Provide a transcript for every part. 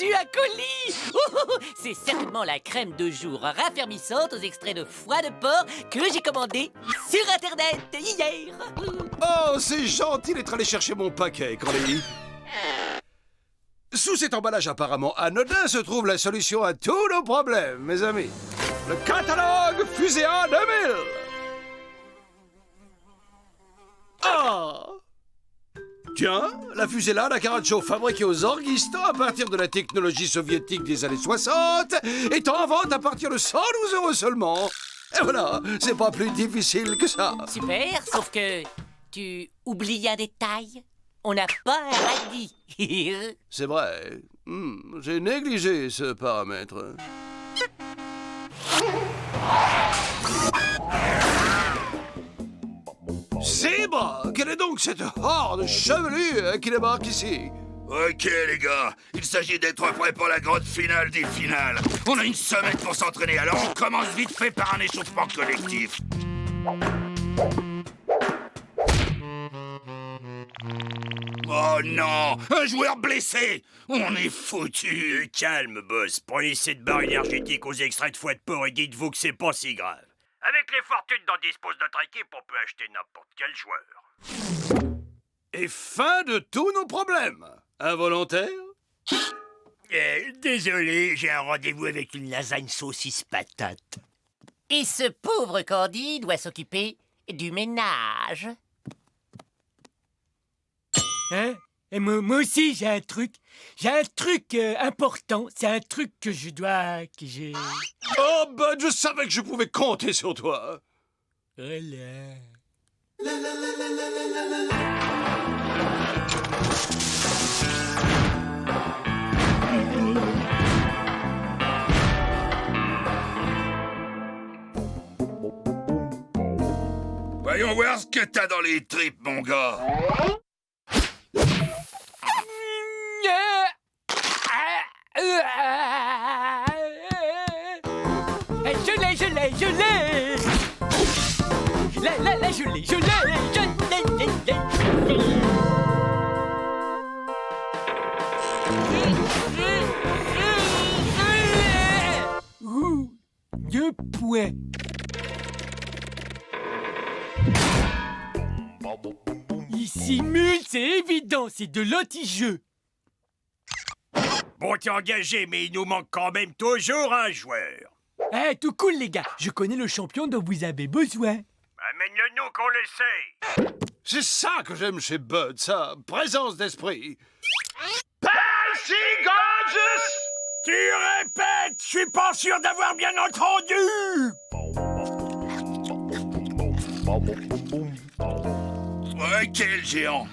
reçu un colis. C'est certainement la crème de jour raffermissante aux extraits de foie de porc que j'ai commandé sur Internet hier. Oh, c'est gentil d'être allé chercher mon paquet, Corneille. Sous cet emballage apparemment anodin se trouve la solution à tous nos problèmes, mes amis. Le catalogue Fuséa 2000. Ah! Tiens, la fusée là, la Karacho, fabriquée au Zorgistan à partir de la technologie soviétique des années 60, est en vente à partir de 112 € seulement. Et voilà, c'est pas plus difficile que ça. Super, sauf que tu oublies un détail. On n'a pas un radis. C'est vrai. J'ai négligé ce paramètre. Zebra! Quelle est donc cette horde chevelue qui débarque ici? Ok les gars, il s'agit d'être prêt pour la grande finale des finales. On a une semaine pour s'entraîner, alors on commence vite fait par un échauffement collectif. Oh non, un joueur blessé. On est foutu. Calme, boss. Prenez cette barre énergétique aux extraits de foie de porc et dites-vous que c'est pas si grave. Avec les fortunes dont dispose notre équipe, on peut acheter n'importe quel joueur. Et fin de tous nos problèmes. Involontaire? Désolé, j'ai un rendez-vous avec une lasagne saucisse patate. Et ce pauvre Candy doit s'occuper du ménage. Hein? Et moi aussi, j'ai un truc. J'ai un truc important. C'est un truc que je dois... que j'ai... Oh, Bud, je savais que je pouvais compter sur toi. Voilà. Voyons voir ce que t'as dans les tripes, mon gars. Je l'ai je l'ai Ouh, 2 points. Il simule, c'est évident, c'est de l'anti-jeu. Bon, t'es engagé, mais il nous manque quand même toujours un joueur. Eh, tout cool, les gars. Je connais le champion dont vous avez besoin. Amène-le-nous qu'on le sait. C'est ça que j'aime chez Bud, sa présence d'esprit. Tu répètes, je suis pas sûr d'avoir bien entendu. Ouais, quel géant.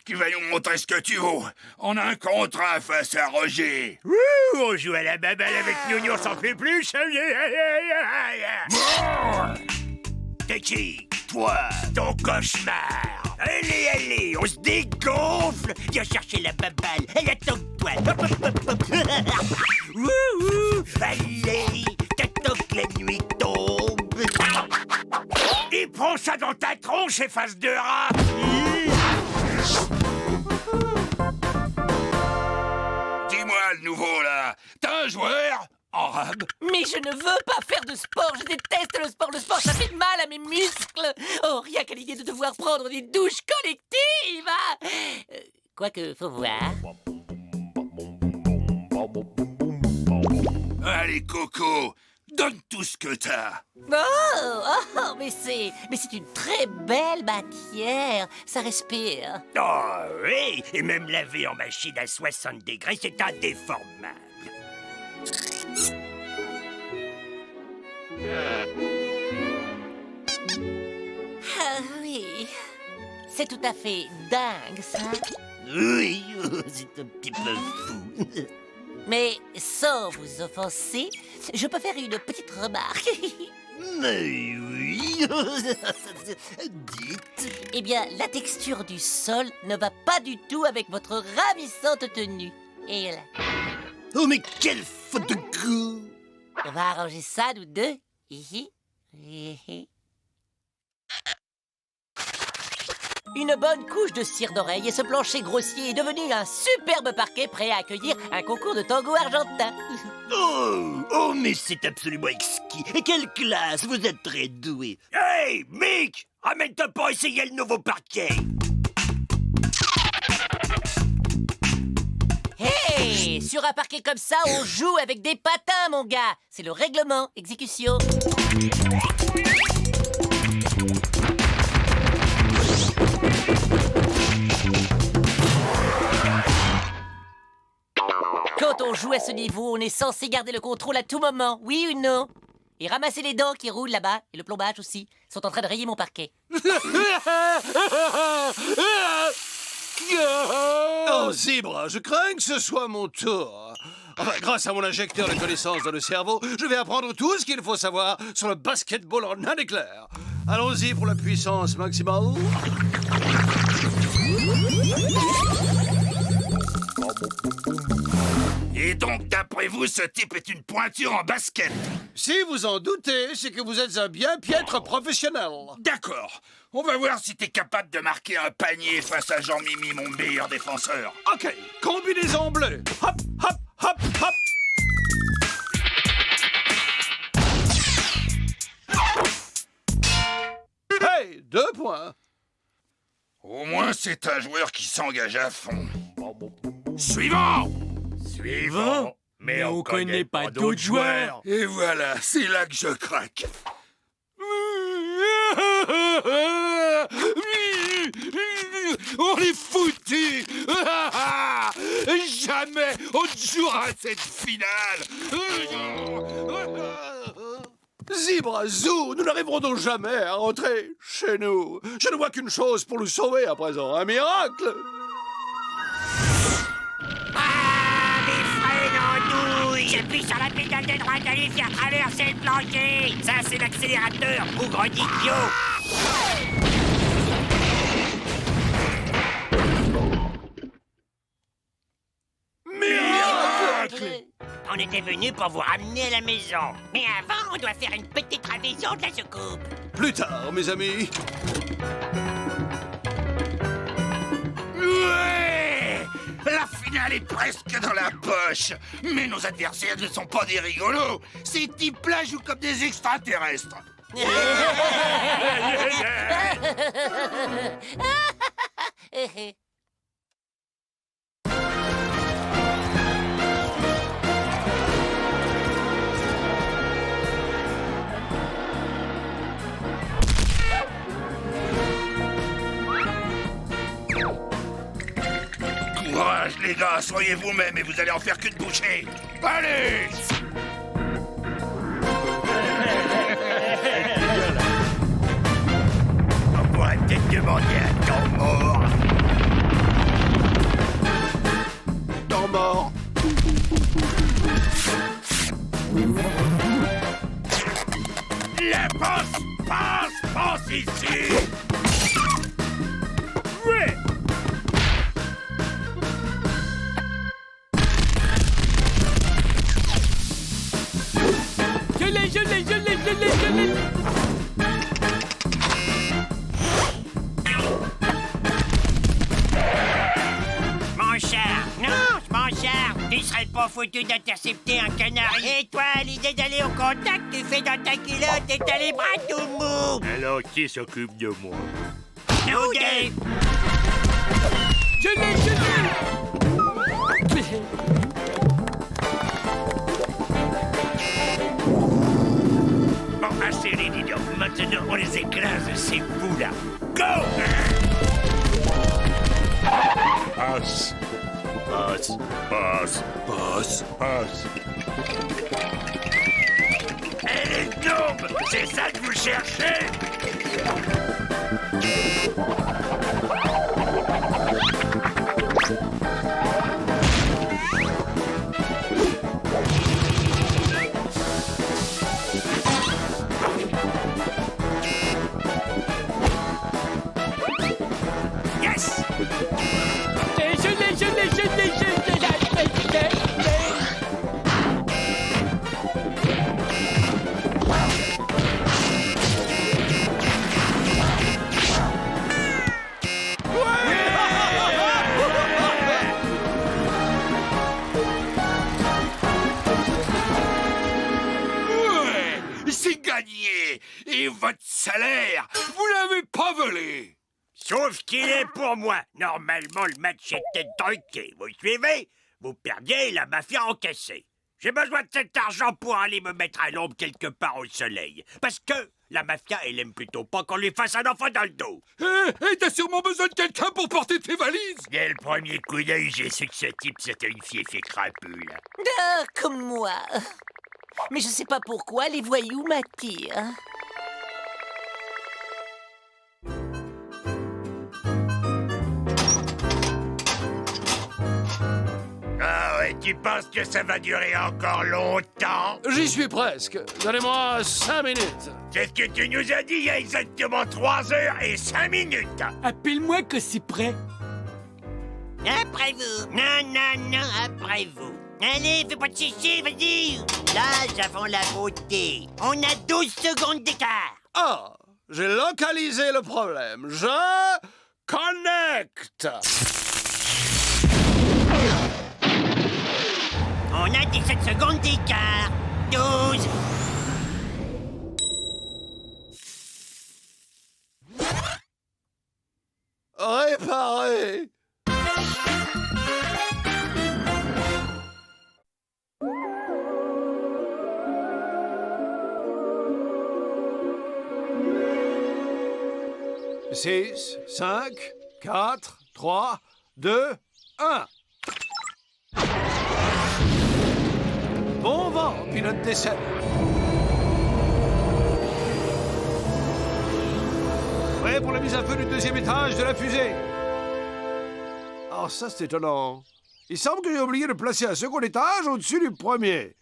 Tu vas nous montrer ce que tu vaux. On a un contrat face à Roger. Ouh, on joue à la baballe avec Nounou, on s'en fait plus. T'es qui? Toi, ton cauchemar. Allez, on se dégonfle. Viens chercher la baballe, elle attend que toi. Hop, hop, hop, hop. Ouh, allez, t'attends que la nuit tombe. Et prends ça dans ta tronche, efface de rat. Dis-moi le nouveau, là. T'as un joueur en rab? Mais je ne veux pas faire de sport, je déteste le sport. Le sport, ça fait mal à mes muscles. Oh, rien qu'à l'idée de devoir prendre des douches collectives. Quoique, faut voir. Allez, Coco, donne tout ce que t'as. Mais c'est une très belle matière. Ça respire. Oh oui, et même laver en machine à 60 degrés, c'est indéformable. Ah oui, c'est tout à fait dingue, ça. Oui, c'est un petit peu fou. Mais sans vous offenser, je peux faire une petite remarque. Mais oui, dites. Eh bien, la texture du sol ne va pas du tout avec votre ravissante tenue. Et là, Oh, mais quelle faute de goût! on va arranger ça, nous deux. Hihi, hihi. une bonne couche de cire d'oreille et ce plancher grossier est devenu un superbe parquet prêt à accueillir un concours de tango argentin. Oh, mais c'est absolument exquis. Et quelle classe, vous êtes très doué. Hey, Mick, ramène-toi pour essayer le nouveau parquet. Hey, sur un parquet comme ça, on joue avec des patins, mon gars. C'est le règlement. Exécution. Quand on joue à ce niveau, on est censé garder le contrôle à tout moment, oui ou non? Et ramasser les dents qui roulent là-bas, et le plombage aussi, sont en train de rayer mon parquet. Oh, Zebra, je crains que ce soit mon tour. Enfin, grâce à mon injecteur de connaissances dans le cerveau, je vais apprendre tout ce qu'il faut savoir sur le basketball en un éclair. Allons-y pour la puissance maximale. Et donc, d'après vous, ce type est une pointure en basket. Si vous en doutez, c'est que vous êtes un bien piètre professionnel. D'accord. On va voir si t'es capable de marquer un panier face à Jean-Mimi, mon meilleur défenseur. Ok, combinaison bleue. Hop, hop, hop, hop. Hey, 2 points. Au moins, c'est un joueur qui s'engage à fond. Suivant! Suivant? Mais on connaît pas d'autres joueurs. Et voilà, c'est là que je craque. On est foutus. Jamais on ne jouera cette finale. Zebra Zoo, nous n'arriverons donc jamais à rentrer chez nous. Je ne vois qu'une chose pour nous sauver à présent, un miracle. J'appuie sur la pédale de droite à lui faire traverser le plancher. Ça, c'est l'accélérateur, bougre d'idiot. Miracle. On était venu pour vous ramener à la maison. Mais avant, on doit faire une petite révision de la soucoupe. Plus tard, mes amis. Ouais! La finale est presque dans la poche. Mais nos adversaires ne sont pas des rigolos. Ces types-là jouent comme des extraterrestres. Courage, les gars, soyez vous-même et vous allez en faire qu'une bouchée. Allez! On pourrait peut-être demander un temps mort. Temps mort. La passe ici! Ouais! Je l'ai. Manchard, non, Manchard, tu serais pas foutu d'intercepter un canari. Et toi, l'idée d'aller au contact, tu fais dans ta culotte et t'as les bras tout mous. Alors, qui s'occupe de moi? Nous deux. Je l'ai. Bon, assez les dis donc. Maintenant, on les écrase, ces fous-là. Go! Passe. Passe. Passe. Passe. Passe. Elle est tombe! C'est ça que vous cherchez? Yes! Je l'ai. salaire. Vous l'avez pas volé. Sauf qu'il est pour moi. Normalement, le match était truqué. Vous suivez? Vous perdiez, la mafia encaissée. J'ai besoin de cet argent pour aller me mettre à l'ombre quelque part au soleil. Parce que la mafia, elle aime plutôt pas qu'on lui fasse un enfant dans le dos. Hé, t'as sûrement besoin de quelqu'un pour porter tes valises. Dès le premier coup d'œil, j'ai su que ce type, c'était une fief et crapule. Ah, comme moi. Mais je sais pas pourquoi les voyous m'attirent. Ah ouais, tu penses que ça va durer encore longtemps? J'y suis presque. Donnez-moi 5 minutes. C'est ce que tu nous as dit il y a exactement 3 heures et 5 minutes. Appelle-moi que c'est prêt. Après vous. Non, après vous. Allez, fais pas de chichi, vas-y. Là, avons la beauté. On a 12 secondes d'écart. Ah, j'ai localisé le problème. Je connecte. On a 17 secondes d'écart. 12. Réparé. Six, 5, 4, 3, 2, 1. Bon vent, pilote d'essai. Prêt pour la mise à feu du 2e étage de la fusée. Alors ça, c'est étonnant. Il semble que j'ai oublié de placer un 2e étage au-dessus du 1er.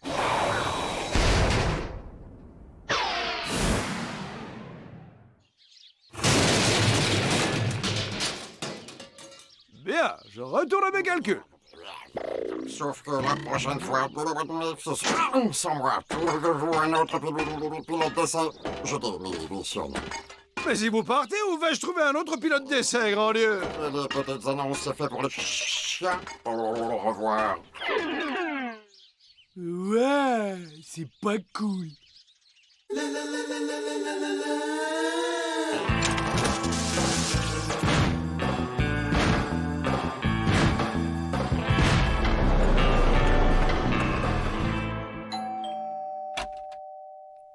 Bien, je retourne à mes calculs. Sauf que la prochaine fois, sans moi, trouvez-vous un autre pilote d'essai? Je démissionne. Mais si vous partez, où vais-je trouver un autre pilote d'essai, grand Dieu? Et les petites annonces, c'est fait pour les chiens. Au revoir. Ouais, c'est pas cool.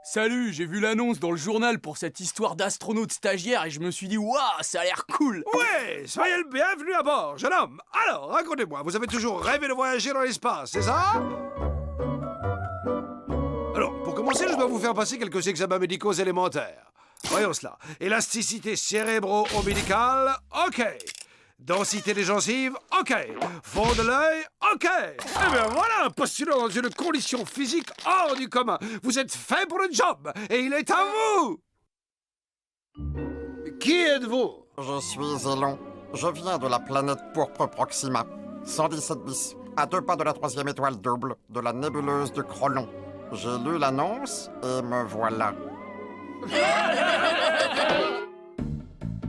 Salut, j'ai vu l'annonce dans le journal pour cette histoire d'astronaute stagiaire et je me suis dit, waouh, ça a l'air cool. Ouais, soyez le bienvenu à bord, jeune homme. Alors, racontez-moi, vous avez toujours rêvé de voyager dans l'espace, c'est ça? Alors, pour commencer, je dois vous faire passer quelques examens médicaux élémentaires. Voyons cela. Élasticité cérébro-ombilicale, OK. Densité des gencives, OK. Fond de l'œil, OK. Eh bien voilà un postulant dans une condition physique hors du commun. Vous êtes fait pour le job et il est à vous. Qui êtes-vous? Je suis Elon. Je viens de la planète pourpre Proxima. 117 bis. À 2 pas de la 3e étoile double de la nébuleuse de Crolon. J'ai lu l'annonce et me voilà.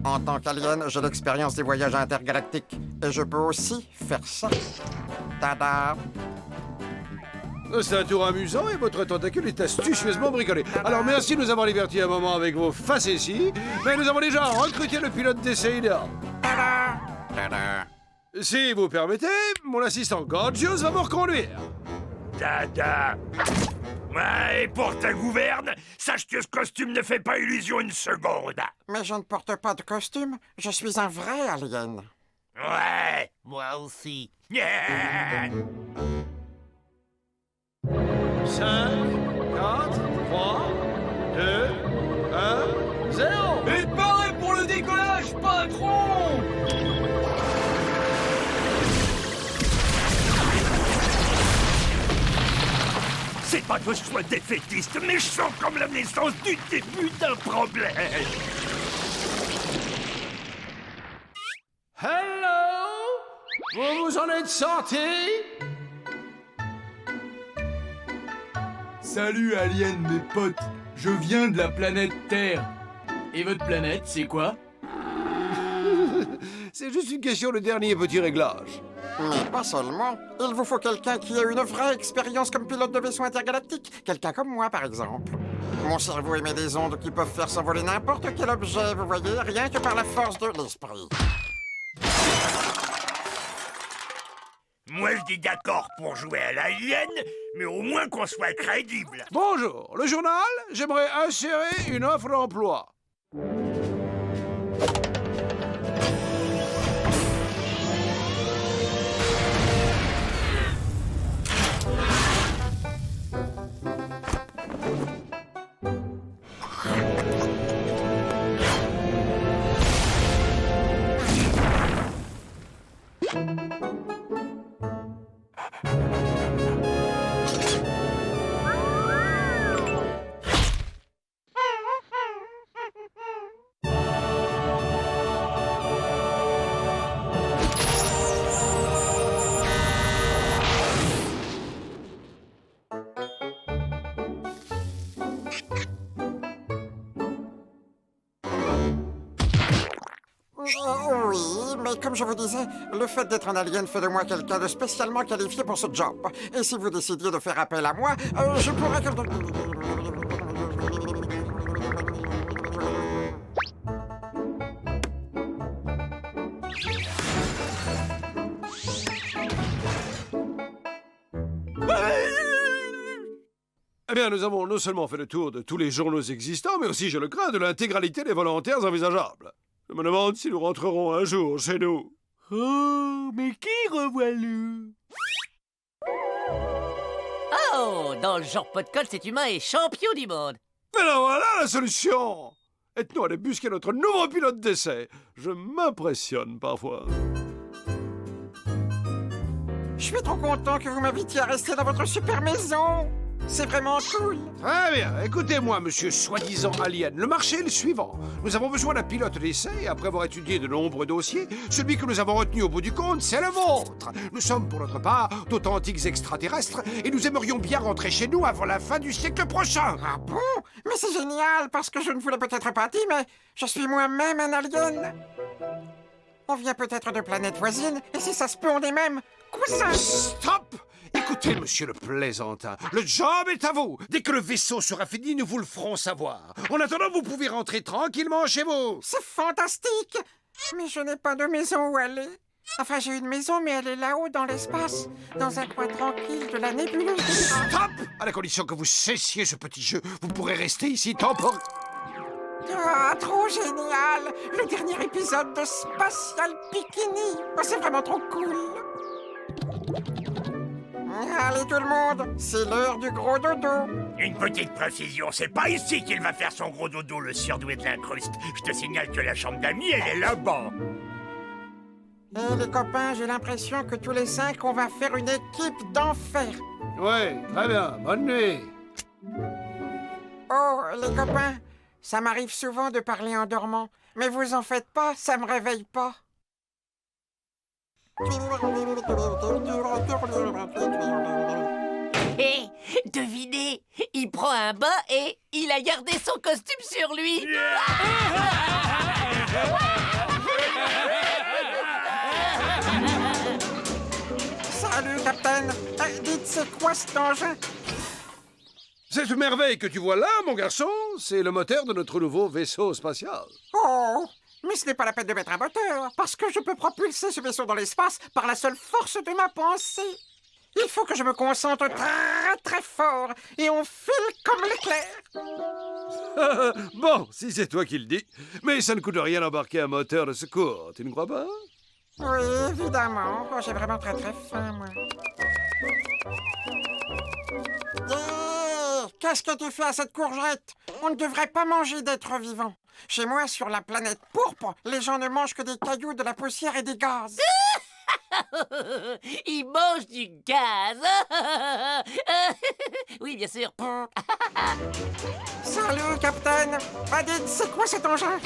En tant qu'alien, j'ai l'expérience des voyages intergalactiques. Et je peux aussi faire ça. Tada! C'est un tour amusant et votre tentacule est astucieusement bricolé. Alors merci de nous avoir divertis un moment avec vos facéties, mais nous avons déjà recruté le pilote d'essai idéal. Tada! Si vous permettez, mon assistant Gorgios va me reconduire. Dada. Ouais, et pour ta gouverne, sache que ce costume ne fait pas illusion une seconde. Mais je ne porte pas de costume. Je suis un vrai alien. Ouais. Moi aussi. Yeah. 5, 4, 3, 2, 1, 0. Et pareil pour le décollage, patron. C'est pas que je sois défaitiste, mais je sens comme la naissance du début d'un problème. Hello? Vous vous en êtes sorti? Salut aliens mes potes, je viens de la planète Terre. Et votre planète, c'est quoi? C'est juste une question de dernier petit réglage. Mais pas seulement. Il vous faut quelqu'un qui ait une vraie expérience comme pilote de vaisseau intergalactique. Quelqu'un comme moi, par exemple. Mon cerveau émet des ondes qui peuvent faire s'envoler n'importe quel objet, vous voyez, rien que par la force de l'esprit. Moi, je dis d'accord pour jouer à l'alien, mais au moins qu'on soit crédible. Bonjour, le journal, j'aimerais insérer une offre d'emploi. Oui, mais comme je vous disais, le fait d'être un alien fait de moi quelqu'un de spécialement qualifié pour ce job. Et si vous décidiez de faire appel à moi, je pourrais... Eh bien, nous avons non seulement fait le tour de tous les journaux existants, mais aussi, je le crains, de l'intégralité des volontaires envisageables. Je me demande si nous rentrerons un jour chez nous. Oh, mais qui revoilà? Oh, dans le genre pot de colle, cet humain est champion du monde. Mais là, voilà la solution! Aide-nous à débusquer notre nouveau pilote d'essai. Je m'impressionne parfois. Je suis trop content que vous m'invitiez à rester dans votre super maison. C'est vraiment cool. Très bien. Écoutez-moi, monsieur soi-disant alien. Le marché est le suivant. Nous avs besoin d'un pilote d'essai et après avoir étudié de nombreux dossiers, celui que nous avons retenu au bout du compte, c'est le vôtre. Nous sommes, pour notre part, d'authentiques extraterrestres et nous aimerions bien rentrer chez nous avant la fin du siècle prochain. Ah bon? Mais c'est génial, parce que je ne vous l'ai peut-être pas dit, mais je suis moi-même un alien. On vient peut-être de planètes voisines, et si ça se peut, on est même cousins. Stop! Écoutez, monsieur le plaisantin, le job est à vous. Dès que le vaisseau sera fini, nous vous le ferons savoir. En attendant, vous pouvez rentrer tranquillement chez vous. C'est fantastique! Mais je n'ai pas de maison où aller. Enfin, j'ai une maison, mais elle est là-haut dans l'espace, dans un coin tranquille de la nébuleuse. Stop! À la condition que vous cessiez ce petit jeu, vous pourrez rester ici temporairement. Ah, trop génial! Le dernier épisode de Spatial Bikini. Oh, c'est vraiment trop cool. Allez tout le monde, c'est l'heure du gros dodo. Une petite précision, c'est pas ici qu'il va faire son gros dodo, le surdoué de l'incruste. Je te signale que la chambre d'amis, elle est là-bas. Et les copains, j'ai l'impression que tous les 5, on va faire une équipe d'enfer. Oui, très bien. Bonne nuit. Oh, les copains, ça m'arrive souvent de parler en dormant. Mais vous en faites pas, ça me réveille pas. Hé, devinez, il prend un bain et il a gardé son costume sur lui. Salut, Captain. Dites, c'est quoi cet engin? Cette merveille que tu vois là, mon garçon, c'est le moteur de notre nouveau vaisseau spatial. Oh, mais ce n'est pas la peine de mettre un moteur, parce que je peux propulser ce vaisseau dans l'espace par la seule force de ma pensée. Il faut que je me concentre très très fort, et on file comme l'éclair. Bon, si c'est toi qui le dis. Mais ça ne coûte rien d'embarquer un moteur de secours, tu ne crois pas? Oui, évidemment. Oh, j'ai vraiment très très faim, moi. Qu'est-ce que tu fais à cette courgette? On ne devrait pas manger d'êtres vivants. Chez moi, sur la planète pourpre, les gens ne mangent que des cailloux, de la poussière et des gaz. Il mange du gaz. Oui, bien sûr. Salut, Captain. Dites, c'est quoi cet engin?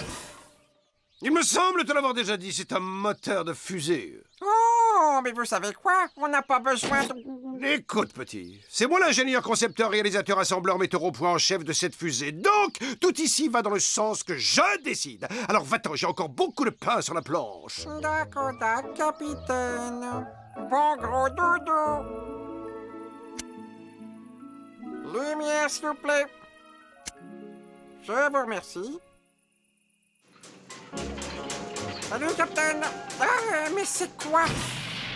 Il me semble te l'avoir déjà dit, c'est un moteur de fusée. Oh, mais vous savez quoi? On n'a pas besoin de... Écoute, petit, c'est moi l'ingénieur, concepteur, réalisateur, assembleur, metteur au point en chef de cette fusée. Donc, tout ici va dans le sens que je décide. Alors va-t'en, j'ai encore beaucoup de pain sur la planche. D'accord, capitaine. Bon gros dodo. Lumière, s'il vous plaît. Je vous remercie. Salut, Captain. Mais c'est quoi?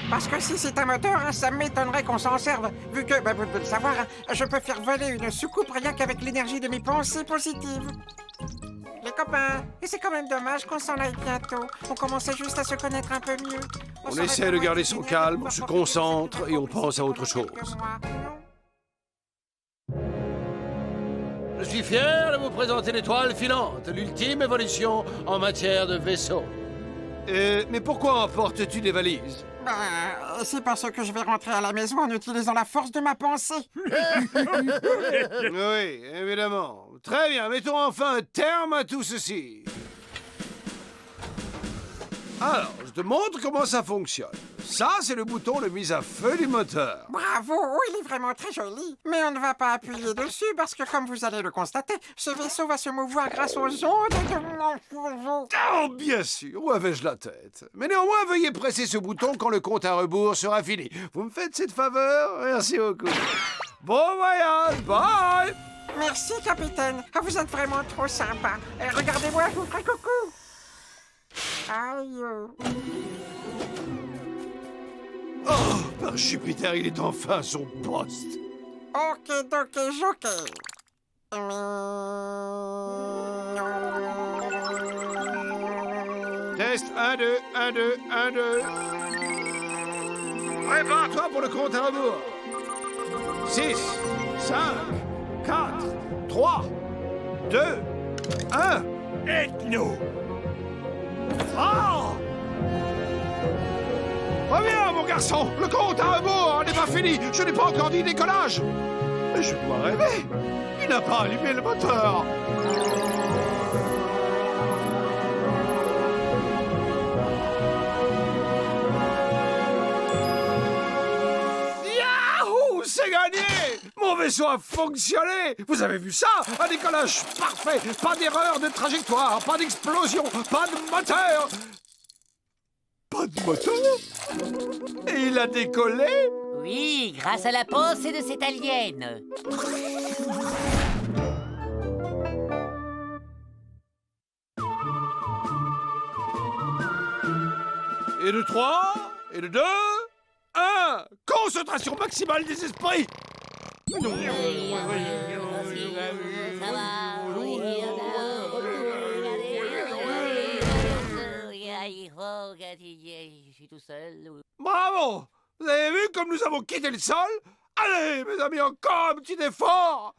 Parce que si c'est un moteur, hein, ça m'étonnerait qu'on s'en serve. Vu que, vous devez le savoir, hein, je peux faire voler une soucoupe rien qu'avec l'énergie de mes pensées positives. Les copains, et c'est quand même dommage qu'on s'en aille bientôt. On commençait juste à se connaître un peu mieux. On essaie de garder son calme, on se concentre et on pense à autre chose. Je suis fier de vous présenter l'étoile filante, l'ultime évolution en matière de vaisseau. Mais pourquoi emportes-tu des valises? C'est parce que je vais rentrer à la maison en utilisant la force de ma pensée. Oui, évidemment. Très bien, mettons enfin un terme à tout ceci. Alors, je te montre comment ça fonctionne. Ça, c'est le bouton de mise à feu du moteur. Bravo, il est vraiment très joli. Mais on ne va pas appuyer dessus parce que, comme vous allez le constater, ce vaisseau va se mouvoir grâce aux ondes de mon cerveau. Oh, bien sûr, où avais-je la tête? Mais néanmoins, veuillez presser ce bouton quand le compte à rebours sera fini. Vous me faites cette faveur? Merci beaucoup. Bon voyage, bye! Merci, capitaine. Vous êtes vraiment trop sympa. Regardez-moi, je vous ferai coucou. Aïe. Oh, par Jupiter, il est enfin à son poste. Ok, joké. Test 1, 2, 1, 2, 1, 2. Prépare-toi pour le compte à rebours. 6, 5, 4, 3, 2, 1. Aide-nous! Oh! Reviens, mon garçon! Le compte à rebours n'est pas fini! Je n'ai pas encore dit décollage! Mais je dois rêver! Il n'a pas allumé le moteur! Yahoo! C'est gagné! Mon vaisseau a fonctionné! Vous avez vu ça? Un décollage parfait! Pas d'erreur de trajectoire, pas d'explosion, pas de moteur! Pas de moteur? Et il a décollé? Oui, grâce à la pensée de cette alien. Et de 3, et de 2, 1! Concentration maximale des esprits! Ça va. Je suis tout seul. Bravo! Vous avez vu comme nous avons quitté le sol? Allez, mes amis, encore un petit effort!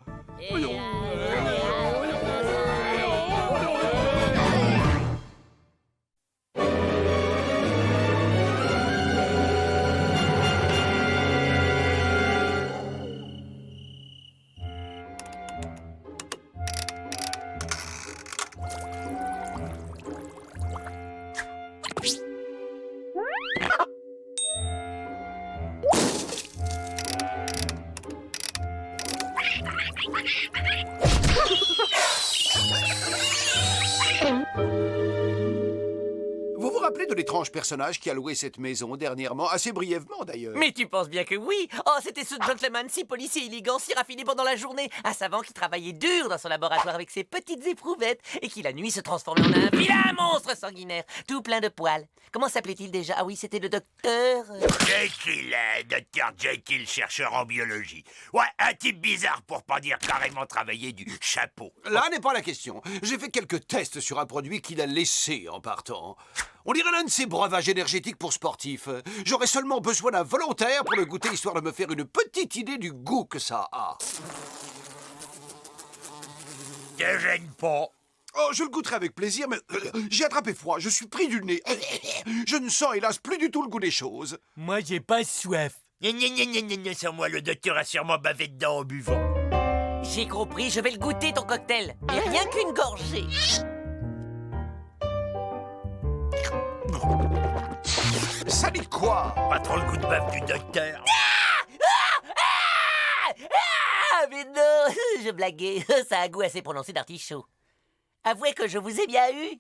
Vous vous rappelez de l'étrange personnage qui a loué cette maison dernièrement, assez brièvement d'ailleurs? Mais tu penses bien que oui. Oh, c'était ce gentleman si poli, si élégant, si raffiné pendant la journée. Un savant qui travaillait dur dans son laboratoire avec ses petites éprouvettes et qui la nuit se transformait en un vilain monstre sanguinaire, tout plein de poils. Comment s'appelait-il déjà? Ah oui, c'était le docteur... Jekyll, docteur Jekyll, chercheur en biologie. Ouais, un type bizarre pour pas dire carrément travailler du chapeau. Là n'est pas la question. J'ai fait quelques tests sur un produit qu'il a laissé en partant. On dirait l'un de ces breuvages énergétiques pour sportifs. J'aurais seulement besoin d'un volontaire pour le goûter, histoire de me faire une petite idée du goût que ça a. Te gêne pas. Oh, je le goûterai avec plaisir, mais j'ai attrapé froid, je suis pris du nez. Je ne sens hélas plus du tout le goût des choses. Moi, j'ai pas soif. Gna, sans moi, le docteur a sûrement bavé dedans en buvant. J'ai compris, je vais le goûter ton cocktail. Mais rien qu'une gorgée. Ça dit quoi? Pas trop le goût de bave du docteur. Ah, mais non, je blaguais. Ça a un goût assez prononcé d'artichaut. Avouez que je vous ai bien eu.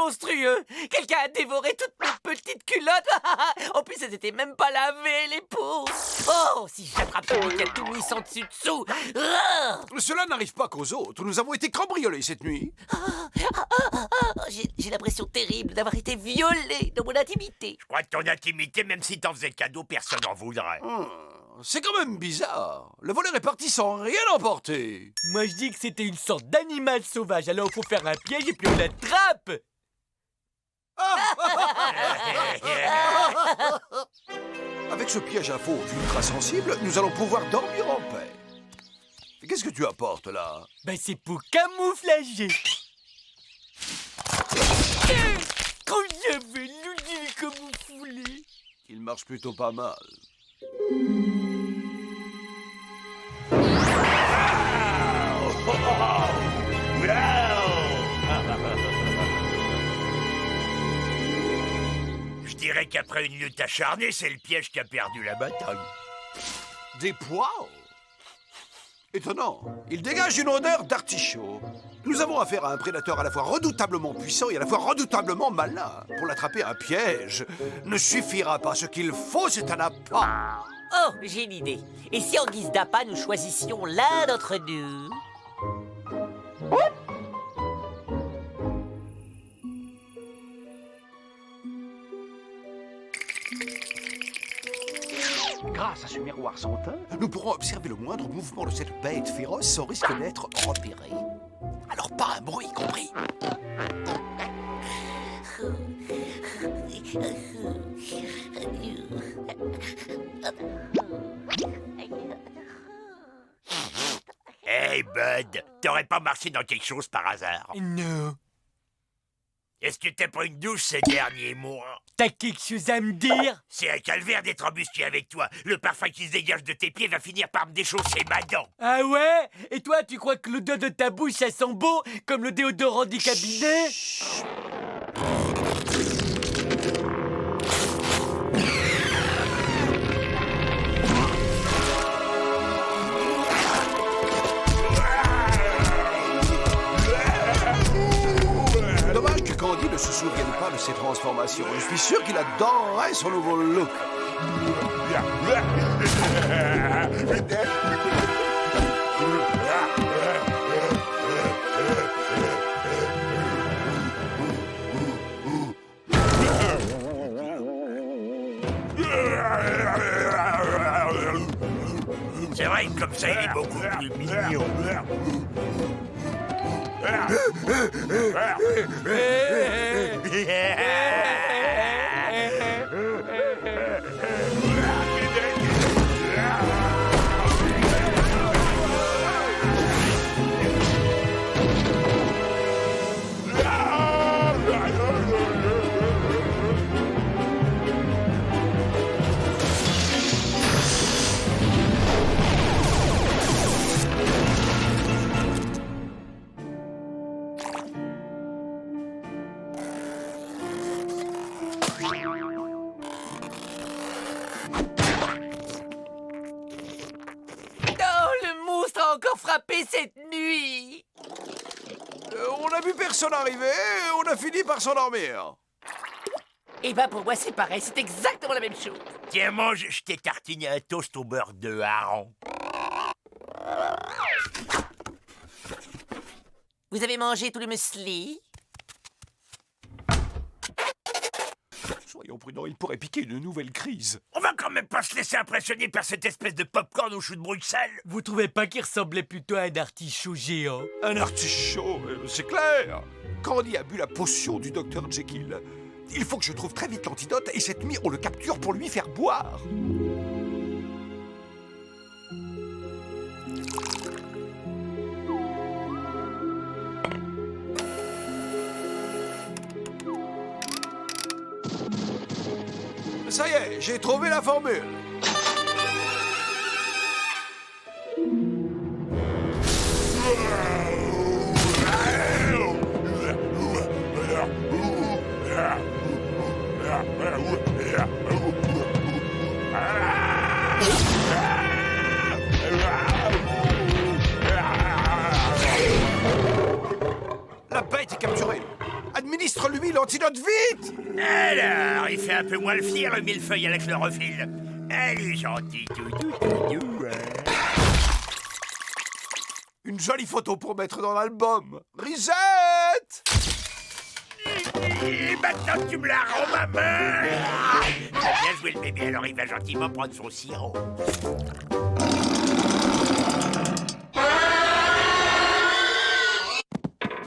monstrueux! Quelqu'un a dévoré toutes mes petites culottes! En plus, elles étaient même pas lavées, les pauvres! Oh, si j'attrape celui qui a tout mis sans dessus-dessous! Cela n'arrive pas qu'aux autres. Nous avons été cambriolés cette nuit. J'ai l'impression terrible d'avoir été violée dans mon intimité. Je crois que ton intimité, même si t'en faisais cadeau, personne n'en voudrait. C'est quand même bizarre. Le voleur est parti sans rien emporter. Moi, je dis que c'était une sorte d'animal sauvage. Alors, il faut faire un piège et puis on l'attrape. Avec ce piège à fauve ultra sensible, nous allons pouvoir dormir en paix. Mais qu'est-ce que tu apportes là? Ben, c'est pour camouflager. Quand j'avais l'outil camouflé. Il marche plutôt pas mal. Je dirais qu'après une lutte acharnée, c'est le piège qui a perdu la bataille. Des pois? Étonnant. Il dégage une odeur d'artichaut. Nous avons affaire à un prédateur à la fois redoutablement puissant et à la fois redoutablement malin. Pour l'attraper, un piège ne suffira pas. Ce qu'il faut, c'est un appât. Oh, j'ai une idée. Et si en guise d'appât, nous choisissions l'un d'entre nous? Grâce à ce miroir sans teint, nous pourrons observer le moindre mouvement de cette bête féroce sans risque d'être repéré. Alors pas un bruit, compris? Hey, Bud, t'aurais pas marché dans quelque chose par hasard? Non. Est-ce que t'as pris une douche ces derniers mois? T'as quelque chose à me dire? C'est un calvaire d'être embusqué avec toi. Le parfum qui se dégage de tes pieds va finir par me déchausser ma dent. Ah ouais? Et toi, tu crois que l'odeur de ta bouche, ça sent beau, comme le déodorant du cabinet? Dommage que Candy ne se souvienne pas de ses transformations. Je suis sûr qu'il adorerait son nouveau look. C'est vrai que comme ça, il est beaucoup plus mignon. Encore frappé cette nuit. On a vu personne arriver, on a fini par s'endormir. Eh ben pour moi c'est pareil, c'est exactement la même chose. Tiens, mange, je t'ai tartiné un toast au beurre de hareng. Vous avez mangé tout le muesli? Soyons prudents, il pourrait piquer une nouvelle crise. On va quand même pas se laisser impressionner par cette espèce de popcorn au chou de Bruxelles. Vous trouvez pas qu'il ressemblait plutôt à un artichaut géant? Un artichaut, c'est clair. Candy a bu la potion du Dr Jekyll. Il faut que je trouve très vite l'antidote et cette nuit on le capture pour lui faire boire. Ça y est, j'ai trouvé la formule. La bête est capturée. administre-lui l'antidote vite! Alors, il fait un peu moins le fier, le millefeuille à la chlorophylle. Elle est gentille, tout. Une jolie photo pour mettre dans l'album. Risette! Et maintenant, tu me la rends, ma main. T'as bien joué le bébé, alors il va gentiment prendre son sirop.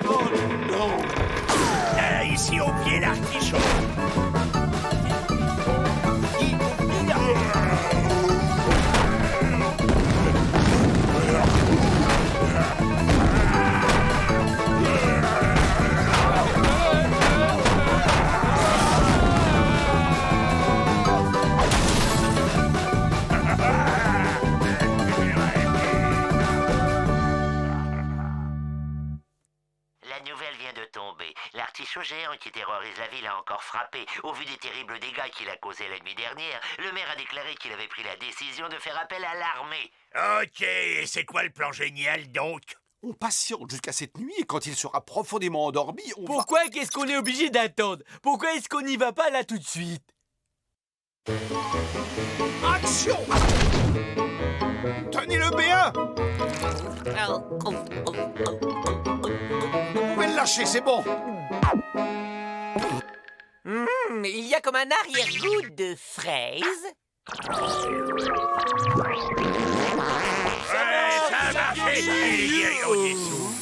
Oh non! Ici, au pied, l'artichaut. La nouvelle vient de tomber. L'artichaut géant qui terrorise la ville a encore frappé. Au vu des terribles dégâts qu'il a causés la nuit dernière, le maire a déclaré qu'il avait pris la décision de faire appel à l'armée. Ok, et c'est quoi le plan génial, donc? On patiente jusqu'à cette nuit et quand il sera profondément endormi, on va... Pourquoi qu'est-ce qu'on est obligé d'attendre? Pourquoi est-ce qu'on n'y va pas là tout de suite? Action! Tenez le B1! Vous pouvez le lâcher, c'est bon! Il y a comme un arrière-goût de fraise. Ouais, ça a marché. On est sous.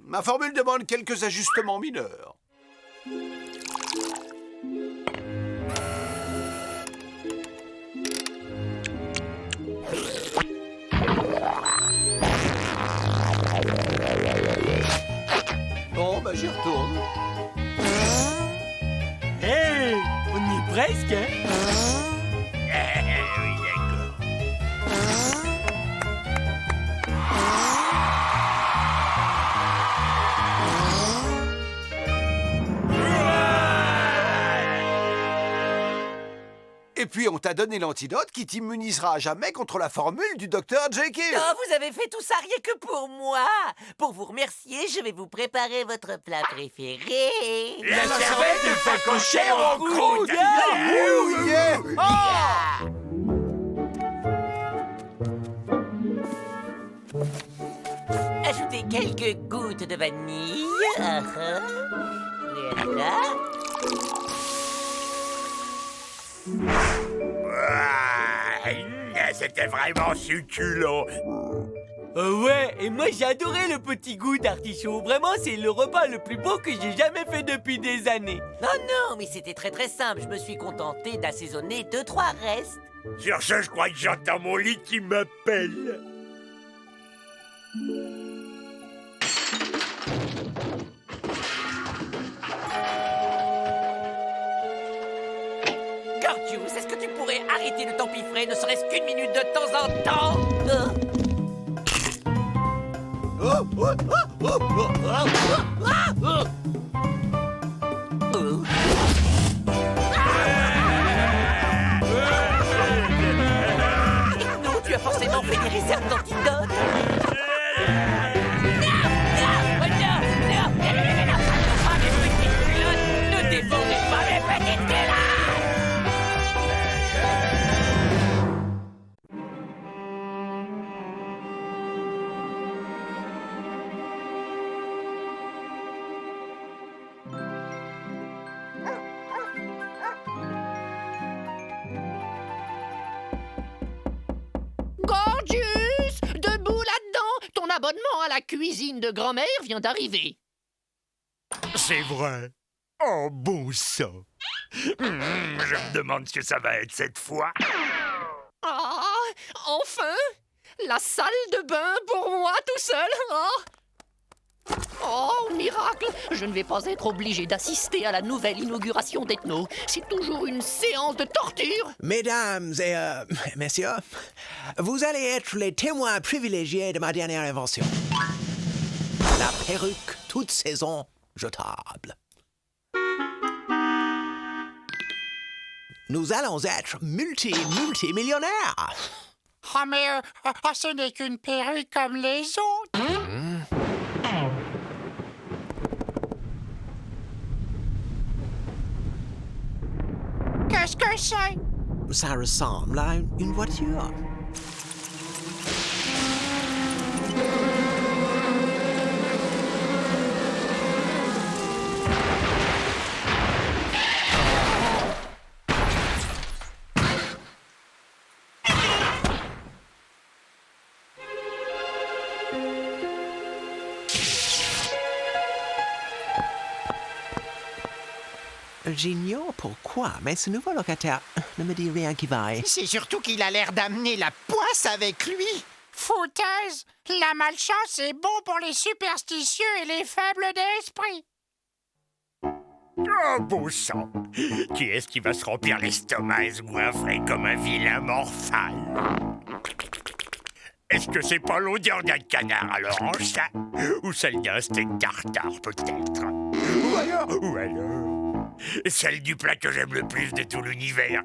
Ma formule demande quelques ajustements mineurs. Bon, bah j'y retourne. Hé, on y est presque, hein? Oui, d'accord. Et puis on t'a donné l'antidote qui t'immunisera à jamais contre la formule du docteur Jekyll. Oh, vous avez fait tout ça rien que pour moi. Pour vous remercier, je vais vous préparer votre plat préféré. La cervelle de facochère en croûte. Oh, yeah. Ajoutez quelques gouttes de vanille. Voilà. C'était vraiment succulent. Ouais, et moi j'ai adoré le petit goût d'artichaut. Vraiment, c'est le repas le plus beau que j'ai jamais fait depuis des années. Oh non, mais c'était très simple. Je me suis contenté d'assaisonner 2-3 restes. Sur ce, je crois que j'entends mon lit qui m'appelle. Gordius, est-ce que tu pourrais arrêter de t'empiffrer, ne serait-ce qu'une minute de temps en temps? Non, tu as forcément fait des réserves d'antidote. Ne défendez pas mes petites culottes. Gorgeous! Debout là-dedans! Ton abonnement à la cuisine de grand-mère vient d'arriver. C'est vrai. Oh, bon sang. Je me demande ce que ça va être cette fois. Ah! Enfin! La salle de bain pour moi tout seul! Oh, miracle! Je ne vais pas être obligé d'assister à la nouvelle inauguration d'Ethno. C'est toujours une séance de torture. Mesdames et messieurs, vous allez être les témoins privilégiés de ma dernière invention. La perruque toute saison jetable. Nous allons être multimillionnaires. Ah, mais ce n'est qu'une perruque comme les autres. Qu'est-ce que c'est? Ça ressemble à une voiture. J'ignore pourquoi, mais ce nouveau locataire ne me dit rien qui vaille. C'est surtout qu'il a l'air d'amener la poisse avec lui. Foutaise! La malchance est bon pour les superstitieux et les faibles d'esprit. Oh, beau sang! Qui est-ce qui va se remplir l'estomac et se goinfrer comme un vilain morphal? Est-ce que c'est pas l'odeur d'un canard à l'orange, ça? Ou celle d'un steak tartare, peut-être? Ou alors... celle du plat que j'aime le plus de tout l'univers.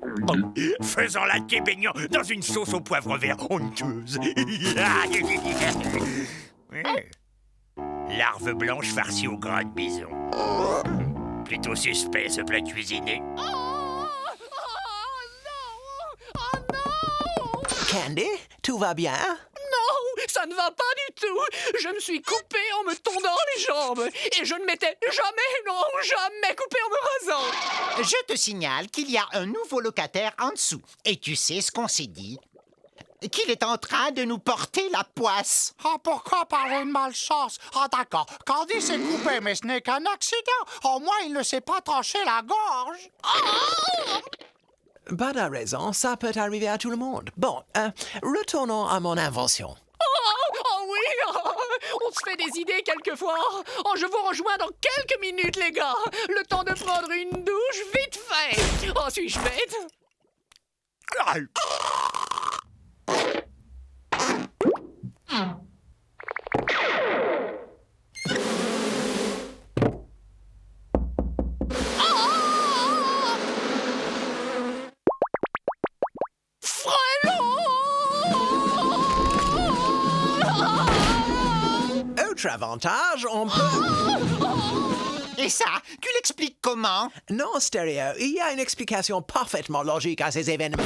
Faisant la thé baignant dans une sauce au poivre vert honteuse. Larve blanche farcie au gras de bison. Plutôt suspect, ce plat cuisiné. Candy, tout va bien? Non, ça ne va pas du tout. Je me suis coupé en me tondant les jambes. Et je ne m'étais jamais coupé en me rasant. Je te signale qu'il y a un nouveau locataire en dessous. Et tu sais ce qu'on s'est dit? Qu'il est en train de nous porter la poisse. Ah, pourquoi parler de malchance? Ah, d'accord. Candy s'est coupé, mais ce n'est qu'un accident. Au moins, il ne s'est pas tranché la gorge. Pas de raison, ça peut arriver à tout le monde. Bon, retournons à mon invention. Oh oui, on se fait des idées quelquefois. Oh, je vous rejoins dans quelques minutes, les gars. Le temps de prendre une douche vite fait. Oh, suis-je bête? Autre avantage, on peut... Et ça, tu l'expliques comment? Non, Stéréo, il y a une explication parfaitement logique à ces événements.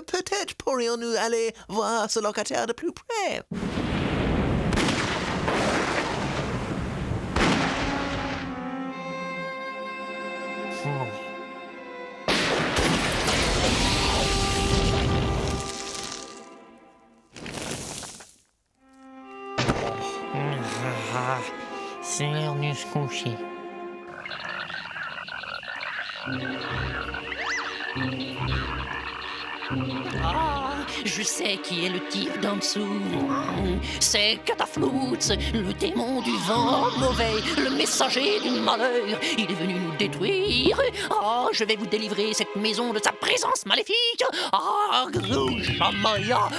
Peut-être pourrions-nous aller voir ce locataire de plus près. C'est l'heure de se coucher. Ah, je sais qui est le type d'en dessous. C'est Cataflutz, le démon du vent mauvais, le messager du malheur. Il est venu nous détruire. Ah, je vais vous délivrer cette maison de sa présence maléfique. Ah, Grouchamaya,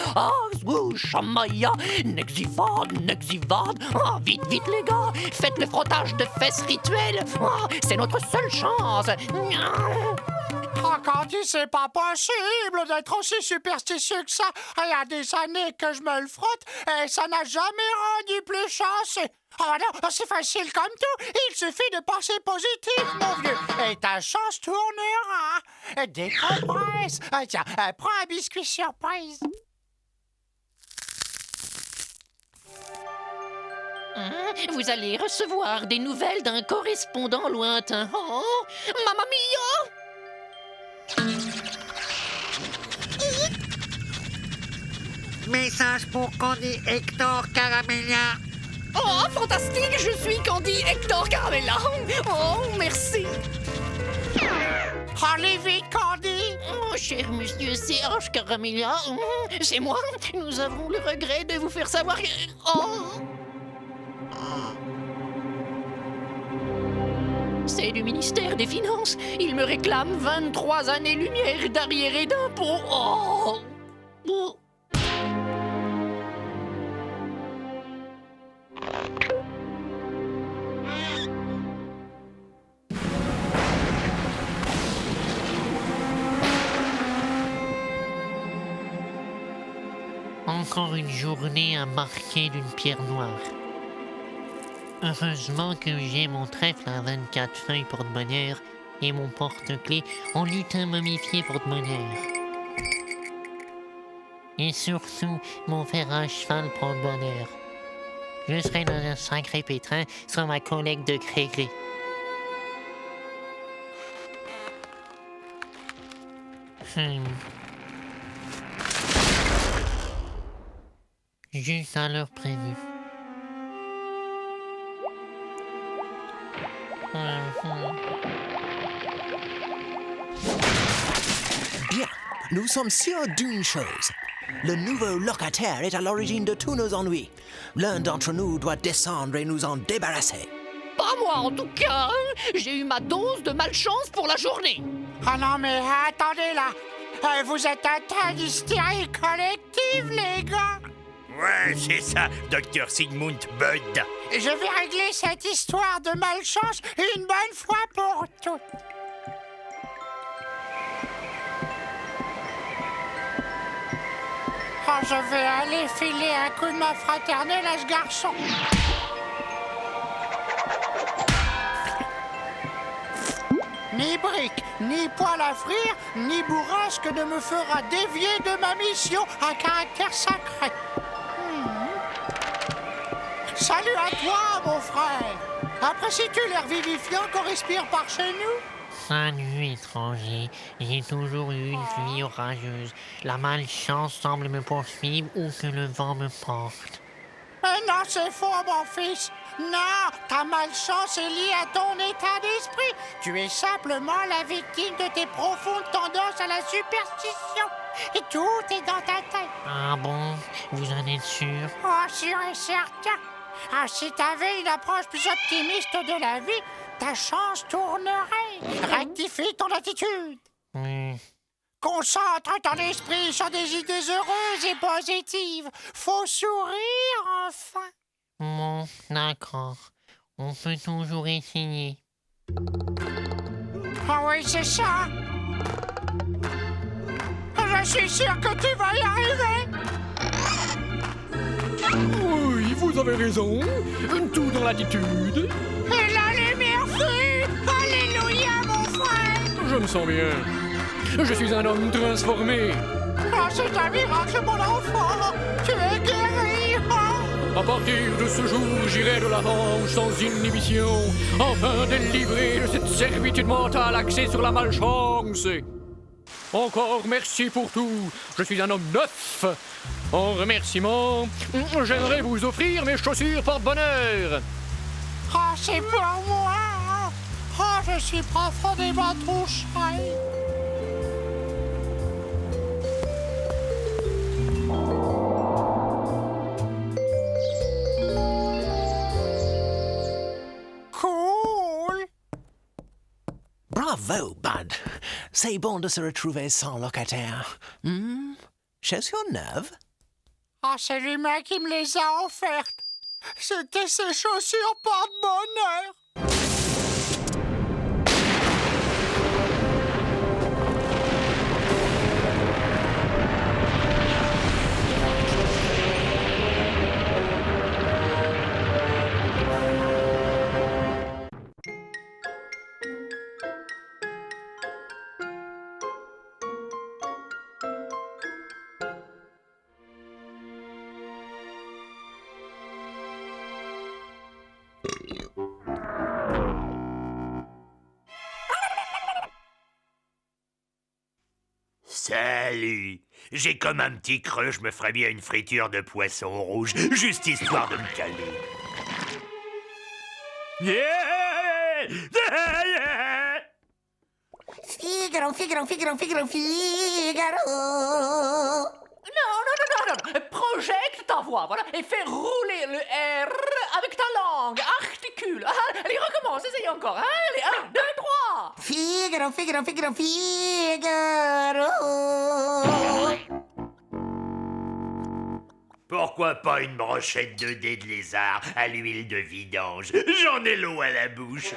Grouchamaya, Nexivad, Nexivad. Ah, vite, vite les gars, faites le frottage de fesses rituel. Ah, c'est notre seule chance. Ah, Candy, c'est pas possible d'être aussi superstitieux que ça. Il y a des années que je me le frotte et ça n'a jamais rendu plus chanceux. Ah non, c'est facile comme tout. Il suffit de penser positif, mon vieux. Et ta chance tournera. Décompresse. Tiens, prends un biscuit surprise. Vous allez recevoir des nouvelles d'un correspondant lointain. Oh, Mamma mia! Message pour Candy Hector Caramella. Oh, fantastique! Je suis Candy Hector Caramella. Oh, merci. Allez vite, Candy. Oh, cher monsieur C.H. Caramella, c'est moi. Nous avons le regret de vous faire savoir que... Oh! C'est du ministère des Finances. Il me réclame 23 années-lumière d'arriérés d'impôts. Oh! Oh! Encore une journée à marquer d'une pierre noire. Heureusement que j'ai mon trèfle à 24 feuilles porte-bonheur et mon porte-clés en lutin momifié porte-bonheur. Et surtout, mon fer à cheval porte-bonheur. Je serai dans un sacré pétrin sans ma collègue de gré-gré. Juste à l'heure prévue. Bien, nous sommes sûrs d'une chose. Le nouveau locataire est à l'origine de tous nos ennuis. L'un d'entre nous doit descendre et nous en débarrasser. Pas moi en tout cas, hein. J'ai eu ma dose de malchance pour la journée. Ah non, mais attendez là. Vous êtes atteint d'hystérie collective, les gars. Ouais, c'est ça, Dr. Sigmund Bud. Je vais régler cette histoire de malchance une bonne fois pour toutes. Oh, je vais aller filer un coup de main fraternelle à ce garçon. Ni brique, ni poêle à frire, ni bourrasque ne me fera dévier de ma mission à caractère sacré. Salut à toi, mon frère. Apprécies-tu l'air vivifiant qu'on respire par chez nous? Salut étranger, j'ai toujours eu une vie orageuse. La malchance semble me poursuivre où que le vent me porte. Mais non, c'est faux, mon fils. Non, ta malchance est liée à ton état d'esprit. Tu es simplement la victime de tes profondes tendances à la superstition. Et tout est dans ta tête. Ah bon? Vous en êtes sûr? Oh, sûr et certain. Ah, si t'avais une approche plus optimiste de la vie, ta chance tournerait. Rectifie ton attitude. Concentre ton esprit sur des idées heureuses et positives. Faut sourire, enfin. Bon, d'accord. On peut toujours essayer. Ah oui, c'est ça. Je suis sûr que tu vas y arriver. Oui, vous avez raison. Tout dans l'attitude. Et la lumière fut. Alléluia, mon frère. Je me sens bien. Je suis un homme transformé. Ah, c'est un miracle, mon enfant. Tu es guéri. À partir de ce jour, j'irai de l'avant sans inhibition, enfin délivré de cette servitude mentale axée sur la malchance. Encore merci pour tout. Je suis un homme neuf. En remerciement, j'aimerais vous offrir mes chaussures porte-bonheur. Ah, c'est pour moi. Ah, je suis profondément touché. Cool. Bravo, Bud. C'est bon de se retrouver sans locataire. Chaussures neuves? Ah, c'est lui-même qui me les a offertes. C'était ses chaussures porte-bonheur. Salut. J'ai comme un petit creux, je me ferais bien une friture de poisson rouge, juste histoire de me caler. Figaro, Figaro, Figaro, Figaro, Figaro. Non. Projecte ta voix, voilà, et fais rouler le R avec ta langue. Articule. Allez, recommence, essaye encore. Allez, 1, 2, 3. Figaro, Figaro, Figaro, Figaro. Pourquoi pas une brochette de dés de lézard à l'huile de vidange? J'en ai l'eau à la bouche.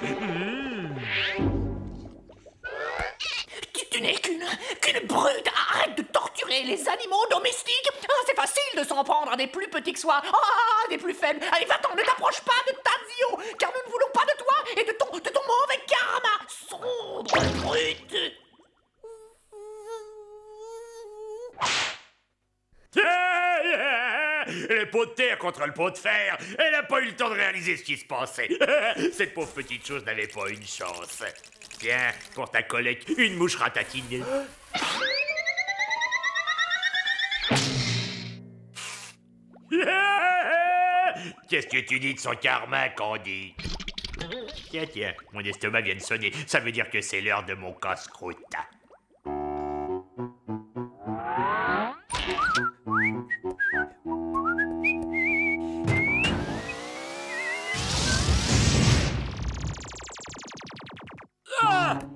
Tu n'es qu'une brute. Arrête de torturer les animaux domestiques. Ah, c'est facile de s'en prendre à des plus petits que soi. Ah, des plus faibles. Allez, va-t'en, ne t'approche pas de Tadzio, car nous ne voulons pas de toi et de ton mauvais karma. Sombre brute. Le pot de terre contre le pot de fer. Elle n'a pas eu le temps de réaliser ce qui se passait. Cette pauvre petite chose n'avait pas une chance. Tiens, pour ta collecte, une mouche ratatine. Qu'est-ce que tu dis de son karma, Candy? Tiens, mon estomac vient de sonner. Ça veut dire que c'est l'heure de mon casse-croûte.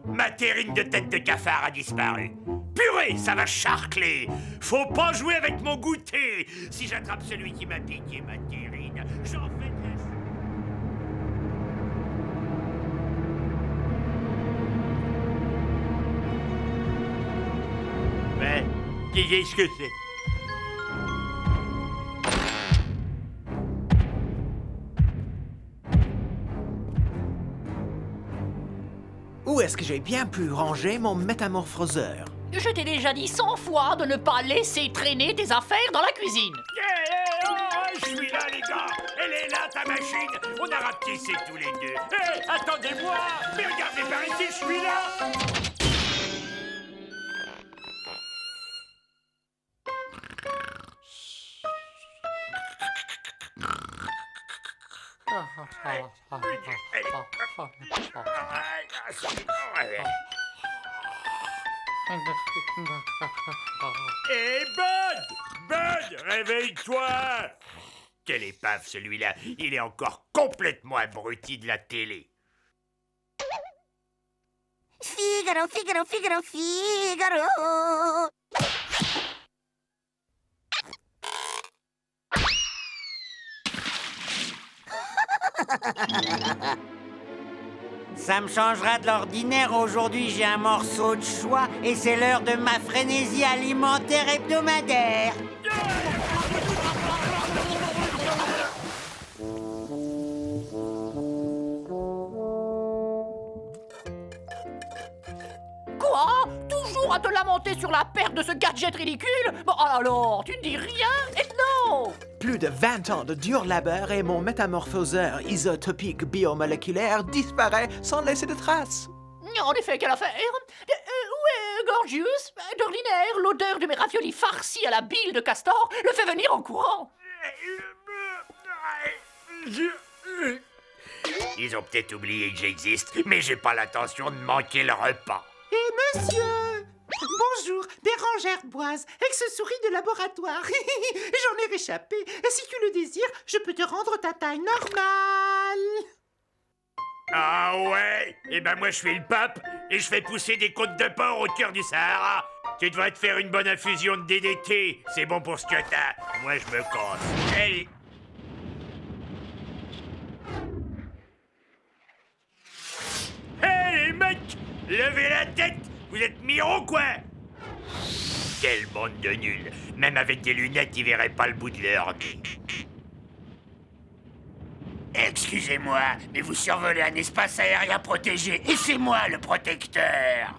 Ma terrine de tête de cafard a disparu. Purée, ça va charcler. Faut pas jouer avec mon goûter. Si j'attrape celui qui m'a piqué ma terrine, j'en fais de la... Mais, qu'est-ce que c'est? Où est-ce que j'ai bien pu ranger mon métamorphoseur? Je t'ai déjà dit 100 fois de ne pas laisser traîner tes affaires dans la cuisine. Je suis là, les gars. Elle est là, ta machine. On a rapetissé tous les deux. Hé, attendez-moi. Mais regardez par ici, je suis là. Hé, Bud, réveille-toi. Quelle épave, celui-là. Il est encore complètement abruti de la télé. Figaro, Figaro, Figaro, Figaro. Ça me changera de l'ordinaire. Aujourd'hui, j'ai un morceau de choix et c'est l'heure de ma frénésie alimentaire hebdomadaire. Quoi? Toujours à te lamenter sur la perte de ce gadget ridicule? Bon, alors, tu ne dis rien et non! Plus de 20 ans de dur labeur et mon métamorphoseur isotopique biomoléculaire disparaît sans laisser de traces. En effet, quelle affaire? Où est Gorgius? D'ordinaire, l'odeur de mes raviolis farcis à la bile de castor le fait venir en courant. Ils ont peut-être oublié que j'existe, mais j'ai pas l'intention de manquer le repas. Et monsieur! Bonjour, Bérangère Boise, ex-souris de laboratoire. J'en ai réchappé. Si tu le désires, je peux te rendre ta taille normale. Ah ouais? Eh ben moi je suis le pape et je fais pousser des côtes de porc au cœur du Sahara. Tu devrais te faire une bonne infusion de DDT. C'est bon pour ce que t'as. Moi je me casse. Hey. Hey les mecs! Levez la tête! Vous êtes miro quoi? Quelle bande de nuls! Même avec des lunettes, ils verraient pas le bout de leur nez. Excusez-moi, mais vous survolez un espace aérien protégé et c'est moi le protecteur.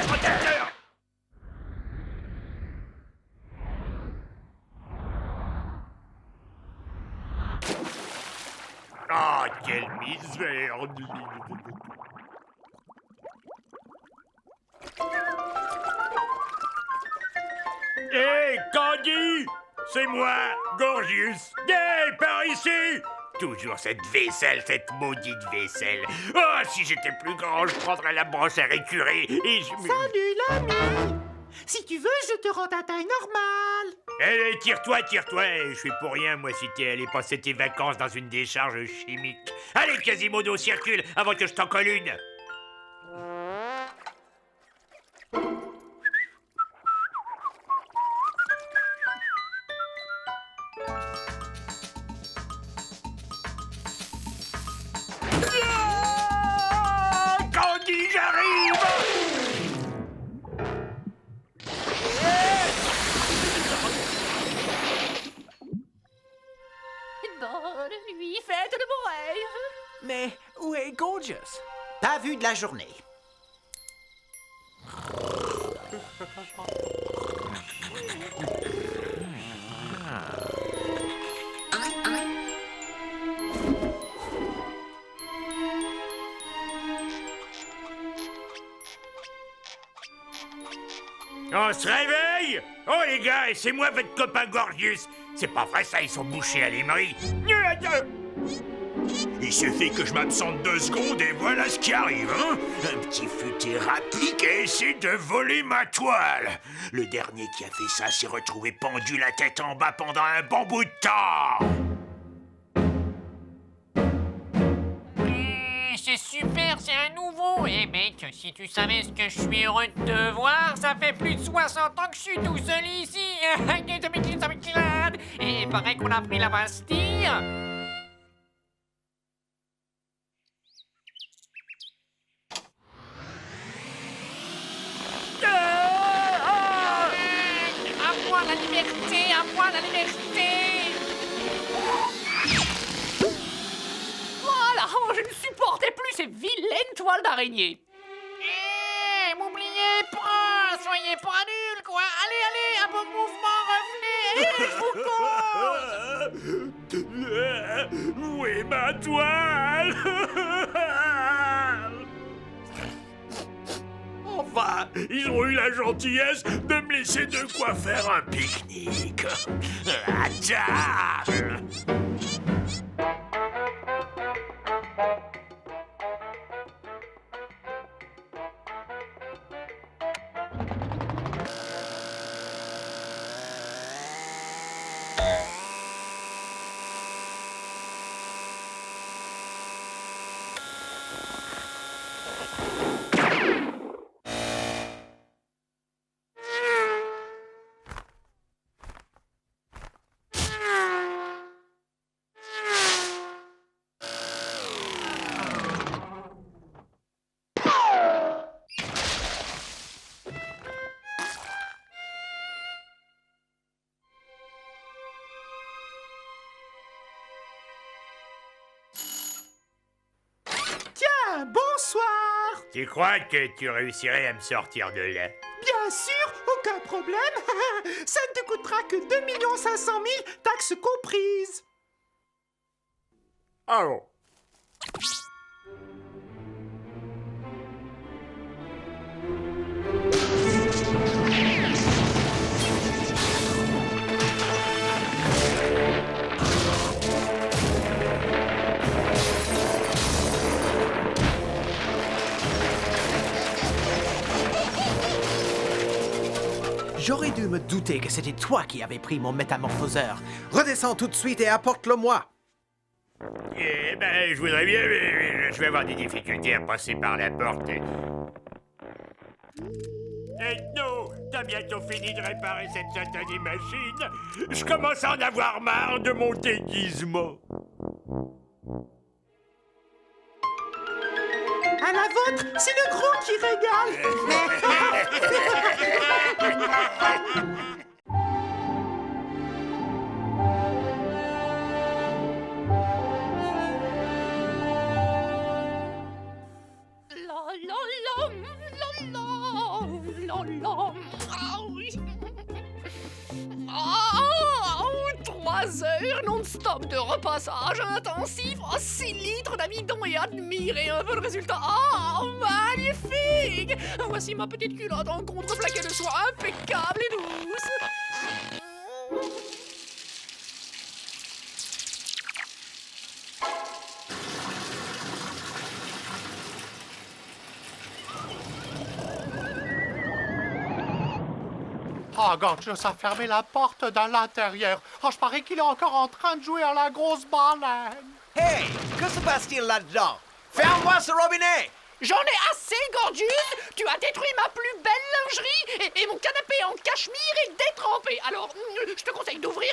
Protecteur! Ah, quelle misère! Hé, Candy! C'est moi, Gorgius! Hé, par ici! Toujours cette vaisselle, cette maudite vaisselle! Oh, si j'étais plus grand, je prendrais la brosse à récurer et je... Salut l'ami! Si tu veux, je te rends ta taille normale. Allez, tire-toi! Je suis pour rien, moi, si t'es allé passer tes vacances dans une décharge chimique. Allez, Quasimodo, circule avant que je t'en colle une! Mais où est Gorgeous? Pas vu de la journée. On se réveille? Oh les gars, et c'est moi votre copain Gorgius. C'est pas vrai ça, ils sont bouchés à l'émery. Il suffit que je m'absente 2 secondes et voilà ce qui arrive, hein? Un petit futé rapide qui essaie de voler ma toile. Le dernier qui a fait ça s'est retrouvé pendu la tête en bas pendant un bon bout de temps. C'est super, c'est un nouveau. Eh mec, si tu savais ce que je suis heureux de te voir, ça fait plus de 60 ans que je suis tout seul ici. Et il paraît qu'on a pris la Bastille. À moi la liberté, à moi la liberté. Voilà, je ne supportais plus ces vilaines toiles d'araignée. Eh, m'oubliez pas, soyez pas nuls, quoi. Allez, allez, un bon mouvement, revenez, je vous cause. Où est ma toile? Enfin, ils ont eu la gentillesse de me laisser de quoi faire un pique-nique. À table! Bonsoir. Tu crois que tu réussirais à me sortir de là? Bien sûr, aucun problème. Ça ne te coûtera que 2 500 000, taxes comprises. Ah bon? J'aurais dû me douter que c'était toi qui avais pris mon métamorphoseur. Redescends tout de suite et apporte-le-moi. Eh ben, je voudrais bien, mais je vais avoir des difficultés à passer par la porte. Ethno, t'as bientôt fini de réparer cette satanée machine? Je commence à en avoir marre de mon déguisement. À la vôtre, c'est le gros qui régale. Ah oui. 3 heures non-stop de repassage intensif, 6 litres d'amidon et admirez un peu le résultat. Magnifique! Voici ma petite culotte en contreplaqué de soie impeccable et douce. Oh, Gorgius a fermé la porte de l'intérieur. Oh, je parie qu'il est encore en train de jouer à la grosse banane. Hey, que se passe-t-il là-dedans? Ferme-moi ce robinet! J'en ai assez, Gorgius! Tu as détruit ma plus belle lingerie et mon canapé en cachemire est détrempé. Alors, je te conseille d'ouvrir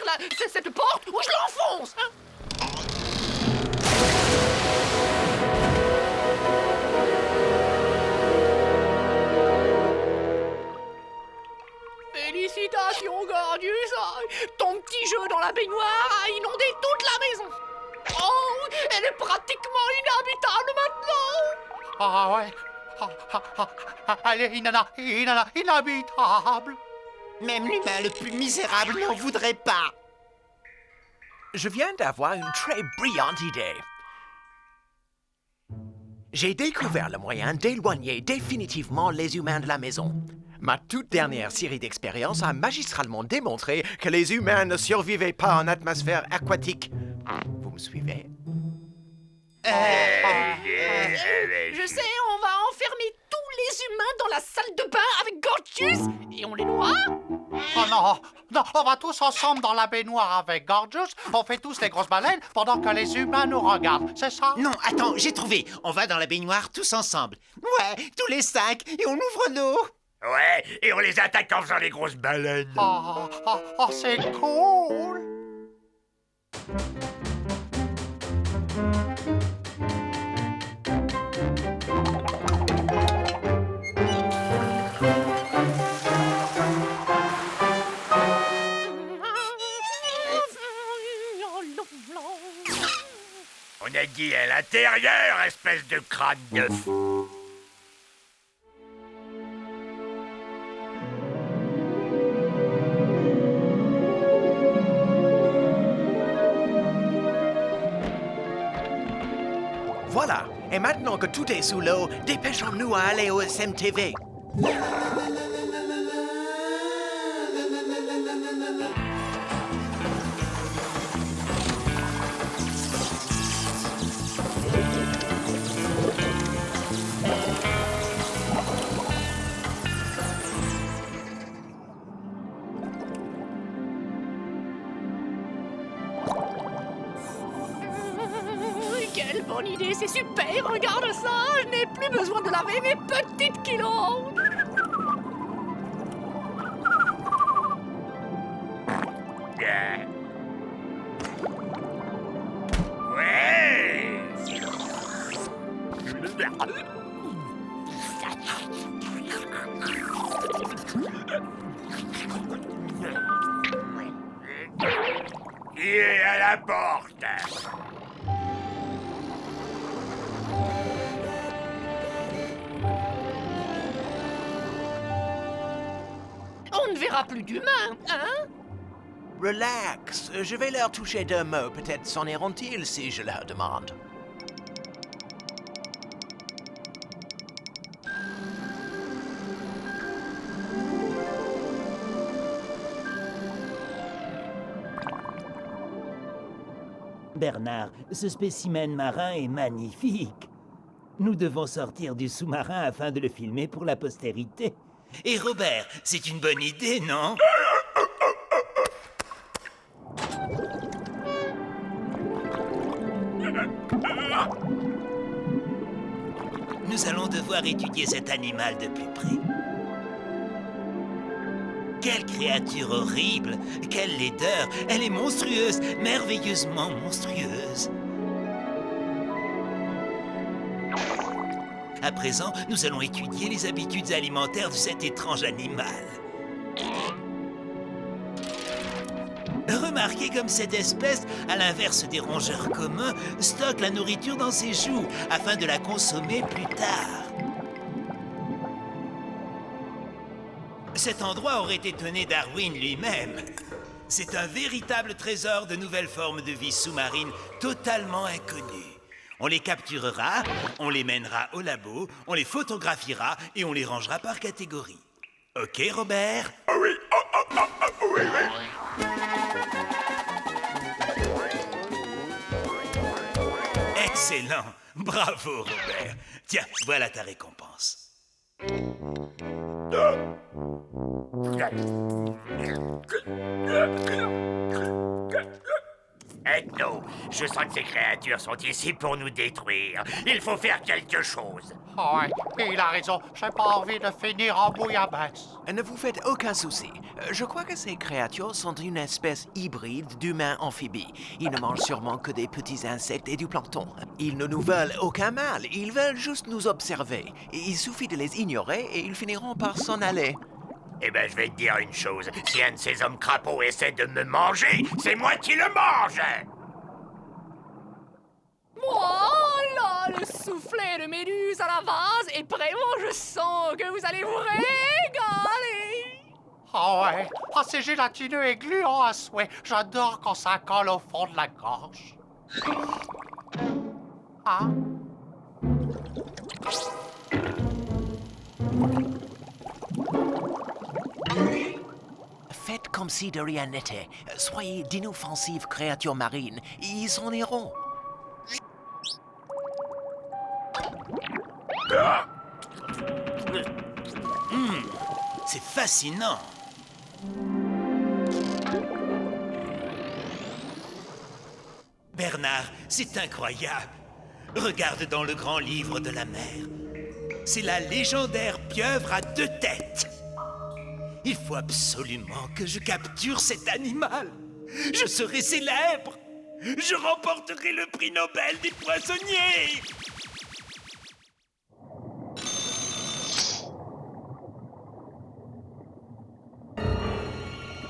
cette porte ou je l'enfonce, hein? Félicitations, Gorgius! Ton petit jeu dans la baignoire a inondé toute la maison! Oh, elle est pratiquement inhabitable maintenant. Ah ouais. Elle est inhabitable. Même l'humain le plus misérable n'en voudrait pas. Je viens d'avoir une très brillante idée. J'ai découvert le moyen d'éloigner définitivement les humains de la maison. Ma toute dernière série d'expériences a magistralement démontré que les humains ne survivaient pas en atmosphère aquatique. Vous me suivez? Je sais, on va enfermer tous les humains dans la salle de bain avec Gorgeous et on les noie. Oh non, non, on va tous ensemble dans la baignoire avec Gorgeous. On fait tous les grosses baleines pendant que les humains nous regardent, c'est ça? Non, attends, j'ai trouvé. On va dans la baignoire tous ensemble. Ouais, tous les 5, et on ouvre l'eau. Ouais, et on les attaque en faisant les grosses baleines. Oh, c'est cool. On a dit à l'intérieur, espèce de crâne de fou. Voilà. Et maintenant que tout est sous l'eau, dépêchons-nous à aller au SMTV. Quelle bonne idée, c'est super, regarde ça, je n'ai plus besoin de laver mes petites kilos. Ouais. Il est à la porte. On ne verra plus d'humains, hein? Relax, je vais leur toucher 2 mots. Peut-être s'en iront-ils si je leur demande. Bernard, ce spécimen marin est magnifique. Nous devons sortir du sous-marin afin de le filmer pour la postérité. Et Robert, c'est une bonne idée, non? Nous allons devoir étudier cet animal de plus près. Quelle créature horrible! Quelle laideur! Elle est monstrueuse, merveilleusement monstrueuse. À présent, nous allons étudier les habitudes alimentaires de cet étrange animal. Remarquez comme cette espèce, à l'inverse des rongeurs communs, stocke la nourriture dans ses joues afin de la consommer plus tard. Cet endroit aurait étonné Darwin lui-même. C'est un véritable trésor de nouvelles formes de vie sous-marine totalement inconnues. On les capturera, on les mènera au labo, on les photographiera et on les rangera par catégorie. Ok, Robert? Oui, oui, oui. Excellent! Bravo, Robert! Tiens, voilà ta récompense. Ethno, je sens que ces créatures sont ici pour nous détruire. Il faut faire quelque chose. Oh ouais, il a raison. J'ai pas envie de finir en bouillabaisse. Ne vous faites aucun souci. Je crois que ces créatures sont une espèce hybride d'humains amphibies. Ils ne mangent sûrement que des petits insectes et du plancton. Ils ne nous veulent aucun mal. Ils veulent juste nous observer. Il suffit de les ignorer et ils finiront par s'en aller. Eh ben, je vais te dire une chose. Si un de ces hommes crapauds essaie de me manger, c'est moi qui le mange! soufflet de méduse à la vase et vraiment, je sens que vous allez vous régaler. Ah ouais, c'est gélatineux et gluant à souhait. J'adore quand ça colle au fond de la gorge. Ah. Faites comme si de rien n'était. Soyez d'inoffensives créatures marines. Ils s'en iront. C'est fascinant. Bernard, c'est incroyable. Regarde dans le grand livre de la mer. C'est la légendaire pieuvre à 2 têtes. Il faut absolument que je capture cet animal. Je serai célèbre. Je remporterai le prix Nobel des poissonniers.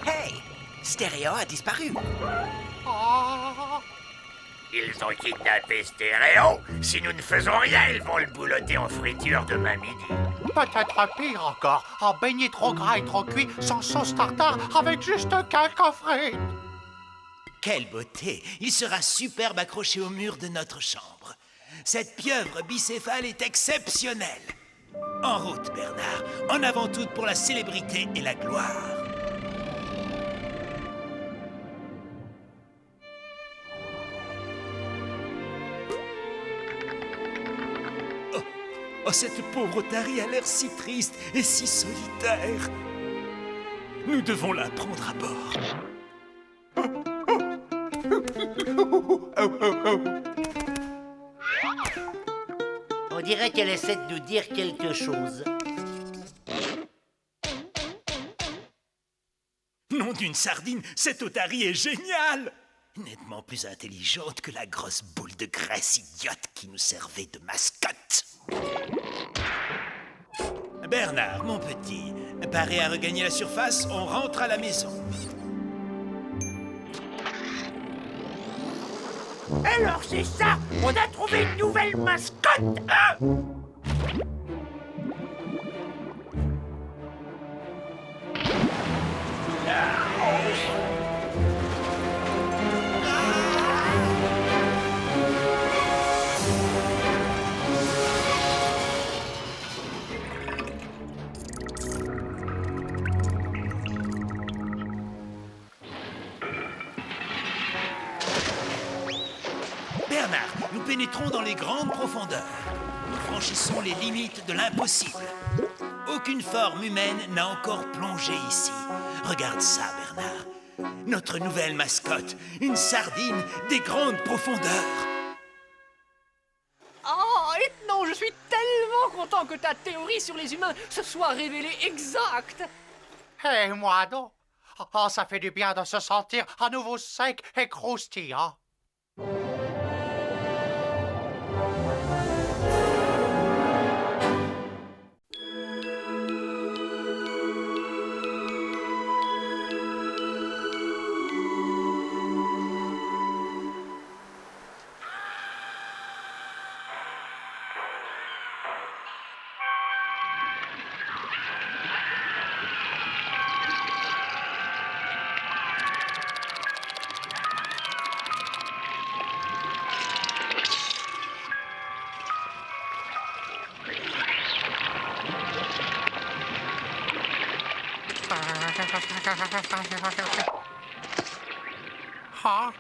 Hey! Stéréo a disparu. Ah. Ils ont kidnappé Stéréo. Si nous ne faisons rien, ils vont le boulotter en friture demain midi. Peut-être pire encore, en beignet trop gras et trop cuit, sans sauce tartare, avec juste quelques frites. Quelle beauté! Il sera superbe accroché au mur de notre chambre. Cette pieuvre bicéphale est exceptionnelle. En route, Bernard. En avant toute pour la célébrité et la gloire. Oh, cette pauvre otarie a l'air si triste et si solitaire. Nous devons la prendre à bord. On dirait qu'elle essaie de nous dire quelque chose. Nom d'une sardine, cette otarie est géniale! Nettement plus intelligente que la grosse boule de graisse idiote qui nous servait de mascotte. Bernard, mon petit, paré à regagner la surface, on rentre à la maison. Alors c'est ça! On a trouvé une nouvelle mascotte, hein? Bernard, nous pénétrons dans les grandes profondeurs. Nous franchissons les limites de l'impossible. Aucune forme humaine n'a encore plongé ici. Regarde ça, Bernard. Notre nouvelle mascotte, une sardine des grandes profondeurs. Oh, et non, je suis tellement content que ta théorie sur les humains se soit révélée exacte. Et moi donc. Oh, ça fait du bien de se sentir à nouveau sec et croustillant. Huh?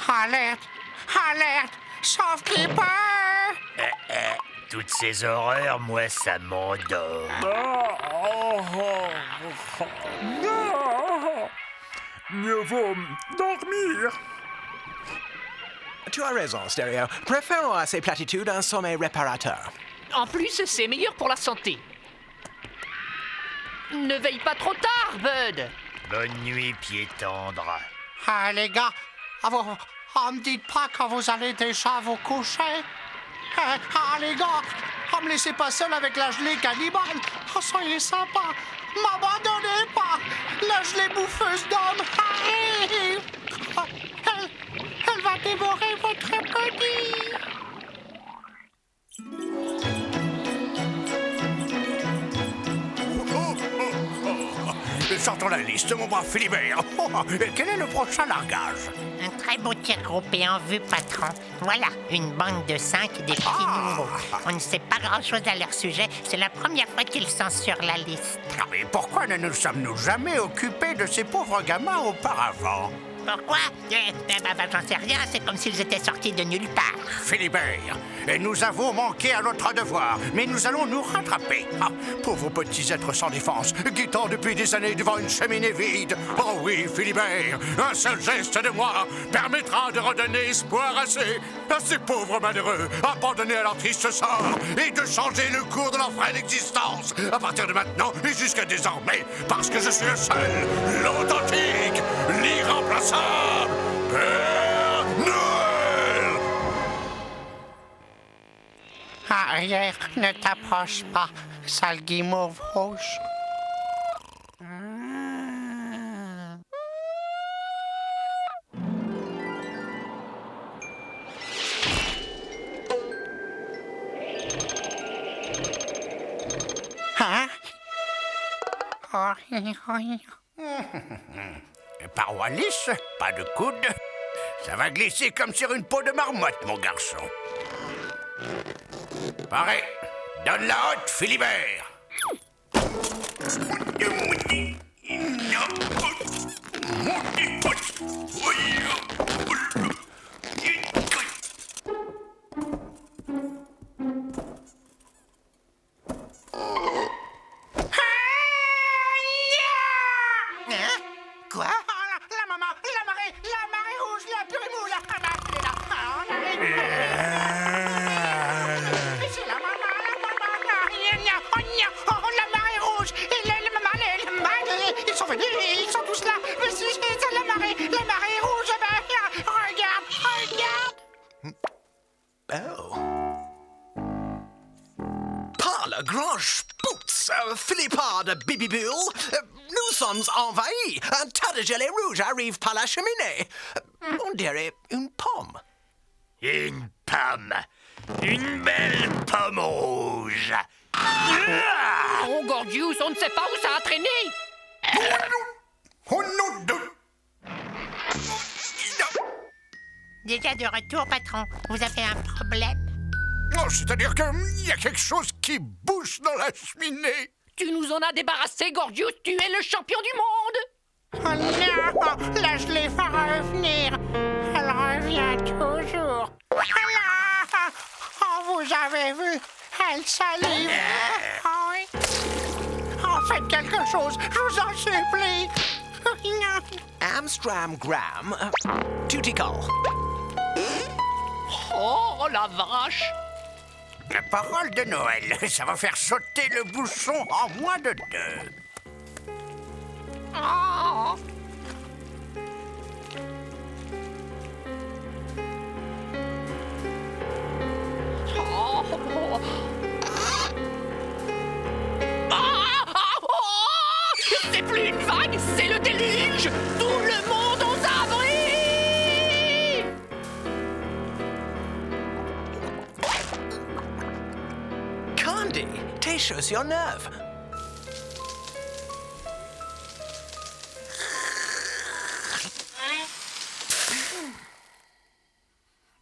Alerte! Alerte! Shopkeeper! Toutes ces horreurs, moi, ça m'endort. Mieux vaut dormir. Tu as raison, Stéréo. Préférons à ces platitudes un sommeil réparateur. En plus, c'est meilleur pour la santé. Ne veille pas trop tard, Bud. Bonne nuit, pied tendre. Ah, les gars, me dites pas que vous allez déjà vous coucher. Ah, les gars, Oh, me laissez pas seul avec la gelée cannibale. Oh, soyez sympa. M'abandonnez pas. La gelée bouffeuse d'hommes arrive. Oh, elle va dévorer votre petit. Sortons la liste, mon brave Philibert. Quel est le prochain largage? Un très beau tir groupé en vue, patron. Voilà, une bande de 5 des petits nouveaux. On ne sait pas grand-chose à leur sujet. C'est la première fois qu'ils sont sur la liste. Mais pourquoi ne nous sommes-nous jamais occupés de ces pauvres gamins auparavant? Pourquoi? J'en sais rien, c'est comme s'ils étaient sortis de nulle part. Philibert, nous avons manqué à notre devoir, mais nous allons nous rattraper. Ah, pauvres petits êtres sans défense, guettant depuis des années devant une cheminée vide. Oh oui, Philibert, un seul geste de moi permettra de redonner espoir à ces pauvres malheureux, abandonnés à leur triste sort, et de changer le cours de leur frêle existence, à partir de maintenant et jusqu'à désormais, parce que je suis le seul, l'authentique, l'irremplaçable Père Noël! Arrière, ne t'approche pas, sale guimauve rouge. Hein? Parois lisse, pas de coude. Ça va glisser comme sur une peau de marmotte, mon garçon. Pareil. Donne la haute, Philibert. Quoi? La marée rouge, la purée moule, la elle est là. C'est la marée rouge, et la marée, ils sont venus, ils sont tous là. Mais si c'est la marée rouge, regarde. Oh. Par le grand spouts, Philippard de Bibibulle, nous sommes envahis. Un tas de gelée rouge arrive par la cheminée. On dirait une pomme. Une pomme. Une belle pomme rouge. Oh, Gorgius, on ne sait pas où ça a traîné. Oh non de... Déjà de retour, patron. Vous avez un problème? Oh, c'est-à-dire qu'il y a quelque chose qui bouge dans la cheminée. Tu nous en as débarrassé, Gorgius. Tu es le champion du monde. Oh non, la gelée va revenir. Elle revient toujours. Allah! Oh, vous avez vu? Elle salive. Oh, oui. Oh, faites quelque chose, je vous en supplie. Amstram Gram, Tutical. Oh, la vache. La parole de Noël, ça va faire sauter le bouchon en moins de 2. Oh. Oh. C'est plus une vague, c'est le déluge. Tout le monde aux abris. Candy, tes chaussures neuves.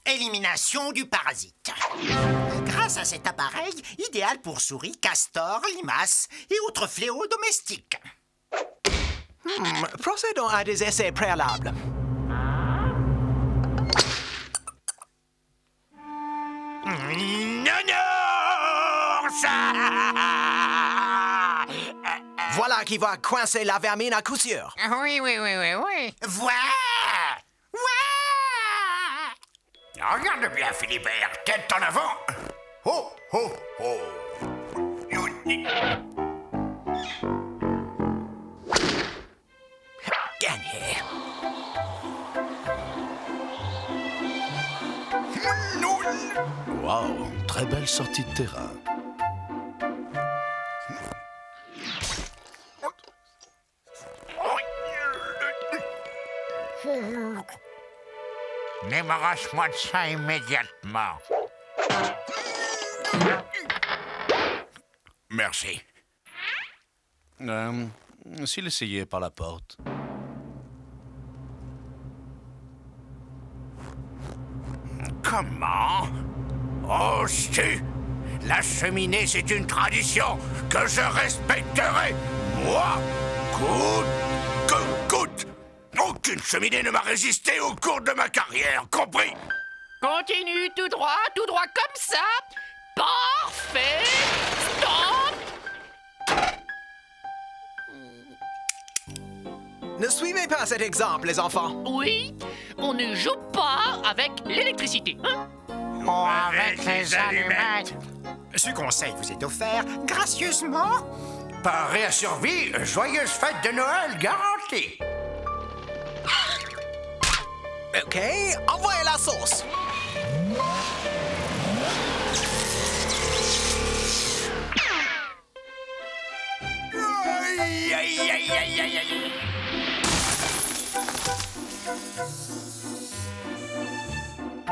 Élimination du parasite. Grâce à cet appareil, idéal pour souris, castors, limaces et autres fléaux domestiques. Procédons à des essais préalables. Voilà qui va coincer la vermine à coup sûr. Oui. Voilà! Regarde bien, Philibert, tête en avant. Oh, oh, oh. Gagné. Wow, très belle sortie de terrain. Débarrasse-moi de ça immédiatement. Merci. S'il essayait par la porte. Comment? Oh, si! La cheminée, c'est une tradition que je respecterai! Moi, coûte! Aucune cheminée ne m'a résisté au cours de ma carrière, compris? Continue tout droit comme ça. Parfait. Stop. Ne suivez pas cet exemple, les enfants. Oui, on ne joue pas avec l'électricité, hein? Oh, avec les allumettes. Ce conseil vous est offert gracieusement Par Réa Survie, joyeuse fête de Noël garantie! OK, envoyez la sauce. Aïe, aïe, aïe, aïe, aïe, aïe.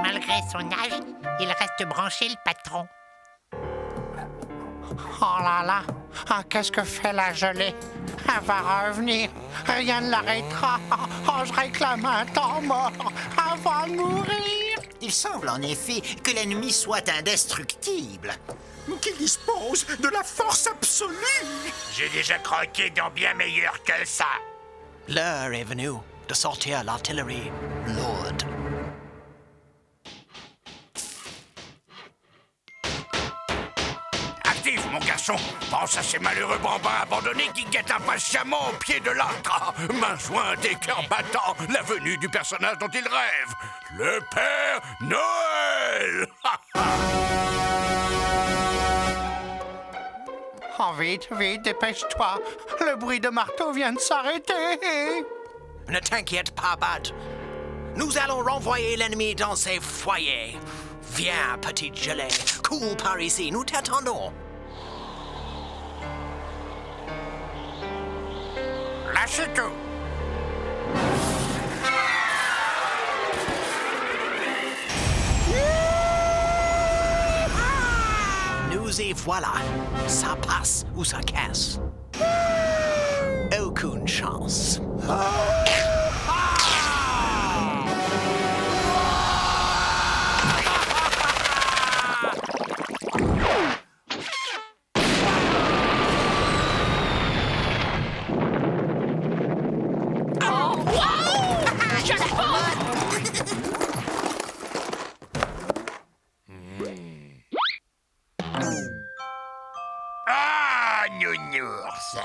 Malgré son âge, il reste branché, le patron. Oh là là, ah, qu'est-ce que fait la gelée? Elle va revenir, rien ne l'arrêtera. Oh, je réclame un temps mort, elle va mourir. Il semble en effet que l'ennemi soit indestructible. Qu'il dispose de la force absolue. J'ai déjà croqué dans bien meilleur que ça. L'heure est venue de sortir l'artillerie lourde. Active, mon garçon. Pense à ces malheureux bambins abandonnés qui guettent impatiemment au pied de l'arbre. Main jointe et cœur battant, la venue du personnage dont ils rêvent. Le Père Noël. Oh, vite, vite, dépêche-toi. Le bruit de marteau vient de s'arrêter. Ne t'inquiète pas, Bud. Nous allons renvoyer l'ennemi dans ses foyers. Viens, petite gelée. Cours par ici, nous t'attendons. Lâchez tout. Nous y voilà. Ça passe ou ça casse. Aucune chance. Ah, nounours.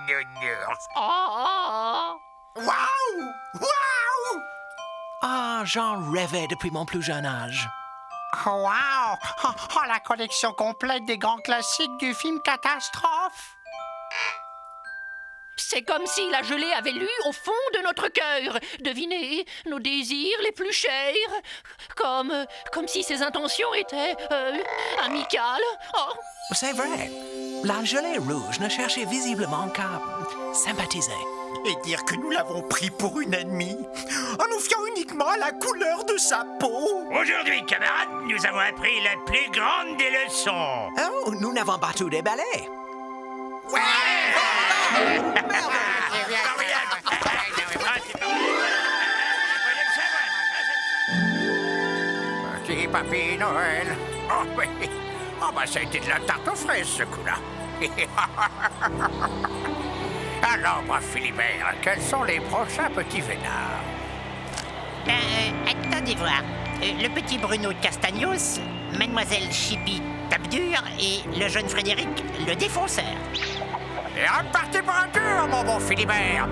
Nounours. Waouh! Waouh! Ah, j'en rêvais depuis mon plus jeune âge. Wow! Oh, oh, la collection complète des grands classiques du film Catastrophe. C'est comme si la gelée avait lu au fond de notre cœur. Devinez, nos désirs les plus chers. Comme si ses intentions étaient amicales. Oh. C'est vrai. La gelée rouge ne cherchait visiblement qu'à sympathiser. Et dire que nous l'avons pris pour une ennemie, en nous fiant uniquement à la couleur de sa peau. Aujourd'hui, camarades, nous avons appris la plus grande des leçons. Oh, nous n'avons pas tout déballé. Ouais! Petit papy Noël. Oh oui. Oh bah ça a été de la tarte aux fraises ce coup-là. Alors, brave Philibert, quels sont les prochains petits vénards? Attendez voir. Le petit Bruno Castagnos, Mademoiselle Chippy Tape-Dur et le jeune Frédéric le Défonceur. Et reparti pour un tour, mon bon Philibert.